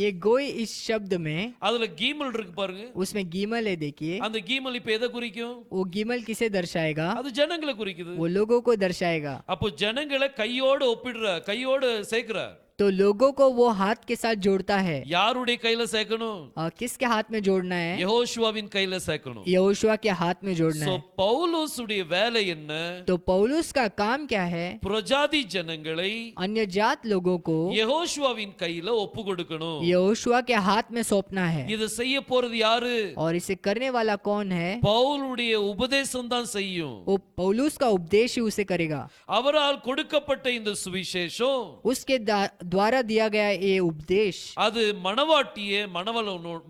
ये गोई इस शब्द में, அதுல கீமல் இருக்கு பாருங்க. उसमें गीमल है। देखिए அந்த கீமல் இப்ப எதை குறிக்கும்? वो गीमल किसे दर्शाएगा? அது ஜனங்களை குறிக்குது. वो लोगों को दर्शाएगा। அப்போ ஜனங்களை கையோடு ஒப்பிடுற, கையோடு சேர்க்கிறார். तो लोगों को वो हाथ के साथ जोड़ता है। யாருடைய கையில சேர்க்கணும்? किसके हाथ में जोड़ना है? யெகோஷுவாவின் கையில சேர்க்கணும். यहोशुआ के हाथ में जोड़ना சோ है। பவுலோசுடைய வேலை என்ன? तो पौलुस का काम क्या है? பிரஜாதி ஜனங்களை अन्य जात लोगों को யெகோஷுவாவின் கையில ஒப்பு கொடுக்கணும். यहोशुआ के हाथ में सौंपना है। இது செய்ய போறது யாரு? और इसे करने वाला कौन है? பவுலுடைய உபதேசம் தான் செய்யும். वो पौलुस का उपदेश ही उसे करेगा। அவரால் கொடுக்கப்பட்ட இந்த சுவிசேஷம், उसके द्वारा दिया गया ये उपदेश, அது மணவாட்டியை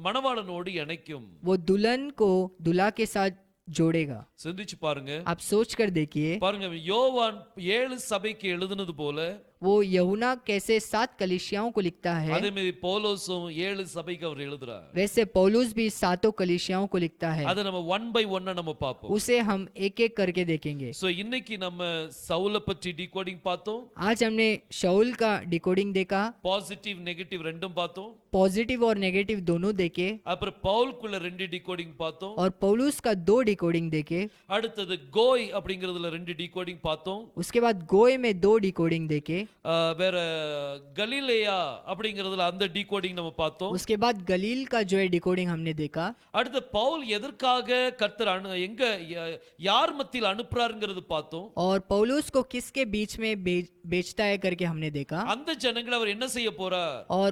மணவாளனோடு இணைக்கும். वो दुल्हन को दूल्हा के साथ जोड़ेगा। சிந்திச்சு பாருங்க. आप सोच कर देखिए, பாருங்க, யோவான் 7 சபைக்கு எழுதுனது போல वो यूहन्ना कैसे 7 कलीसियाओं को लिखता है, அதே மாதிரி பவுலோசும் 7 சபைக்கு அவர் எழுதுறார். वैसे पौलुस भी 7 कलीसियाओं को लिखता है। அத நம்ம 1 by 1 நம்ம பாப்போம். उसे हम एक एक करके देखेंगे। சோ இன்னைக்கு நம்ம சவுல பற்றி டிகோடிங் பார்த்தோம். आज हमने शाऊल का डिकोडिंग देखा, பாசிட்டிவ் நெகட்டிவ் ரெண்டும் பார்த்தோம். पॉजिटिव और नेगेटिव दोनों देखे, அப்புறம் பவுலுக்குள்ள 2 டிகோடிங் பார்த்தோம். और पौलुस का 2 डिकोडिंग देखे। அடுத்தது கோய் அப்படிங்கிறதுல 2 டிகோடிங் பார்த்தோம். उसके बाद गोय में 2 डिकोडिंग देखे। வேற கலிலேயா அப்படிங்கிறதுல அந்த டிகோடிங் நம்ம பார்த்தோம். उसके बाद गलील का जो है डिकोडिंग हमने देखा। அடுத்து பவுல் எதற்காக கர்த்தர் எங்க யார் மத்தியில் அனுப்புறாருங்கிறது பார்த்தோம். और पौलुस को किसके बीच में बेचता है करके हमने देखा। அந்த ஜனங்களை அவர் என்ன செய்ய போறார்? और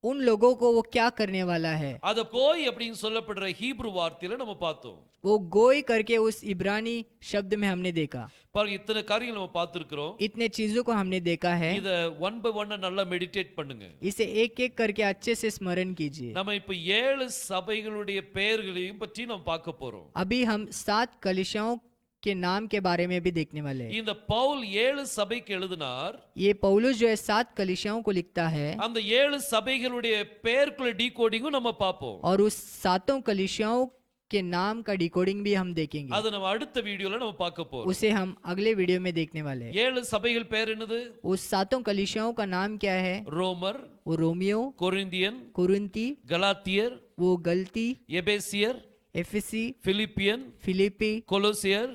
उन लोगों को वो क्या करने वाला है, அத கோய் அப்படின்னு சொல்லப்படுற ஹீப்ரு வார்த்தையில நம்ம பார்த்தோம். वो गोय करके उस इब्रानी शब्द में हमने देखा। பாருங்க, இத்தனை காரியங்கள் நம்ம பார்த்திருக்கிறோம். इतने चीजों को हमने देखा है। இத 1 by 1 நல்லா மெடிடேட் பண்ணுங்க. इसे एक एक करके अच्छे से स्मरण कीजिए। நம்ம இப்ப 7 சபைகளுடைய பெயர்களையும் பற்றி நம்ம பார்க்க போறோம். अभी हम 7 कलीसियाओं के नाम के बारे में भी देखने वाले हैं। இந்த பவுல் 7 சபைக்கு எழுதினார். ये पौलुस जो है 7 कलीसियाओं को लिखता है, அந்த 7 சபைகளுடைய பெயர்களுடைய டிகோடிங்கும் நம்ம பார்ப்போம். और उस 7 कलीसियाओं के नाम का डिकोडिंग भी हम देखेंगे। அது நம்ம அடுத்த வீடியோல நம்ம பார்க்க போறோம். उसे हम अगले वीडियो में देखने वाले हैं। 7 சபைகள் பெயர் என்னது? उस 7 कलीसियाओं का नाम क्या है? ரோமர், वो रोमियो, கொரிந்தியன், कुरिन्ती, கலாத்தியர், वो गलती, எபேசியர், एफेसी, பிலிப்பியன், फिलिपी, கொலோசியர்,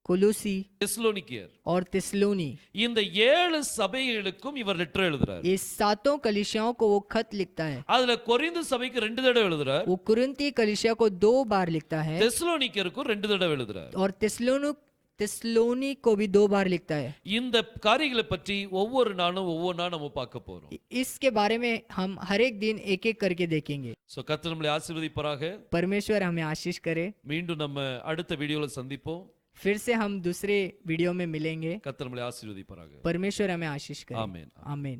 கொலோசி தெசலோனிக்கேயர். और तिस्लोनी। இந்த 7 சபைகளுக்கும் இவர் லெட்டர் எழுதுறார். ये 7 कलीसियाओं को वो खत लिखता है। அதுல கொரிந்து சபைக்கு 2 தடவை எழுதுறார். वो कुरिन्ती कलीसिया को 2 बार लिखता है, தெசலோனிக்கேயருக்கு 2 தடவை எழுதுறார். और तिस्लोनी को भी 2 बार लिखता है। இந்த காரியங்களை பற்றி ஒவ்வொரு நாளும் ஒவ்வொன்றா நம்ம பார்க்க போறோம். इसके बारे में हम हर एक दिन एक एक करके देखेंगे। சோ கர்த்தர் நம்மளை ஆசீர்வதிப்பாராக. परमेश्वर हमें आशीष करे। மீண்டும் நம்ம அடுத்த வீடியோல சந்திப்போம். फिर से हम दूसरे वीडियो में मिलेंगे। கர்த்தர் நம்மளை ஆசீர்வதிப்பாராக. परमेश्वर हमें आशीष करे। ஆமென். आमीन।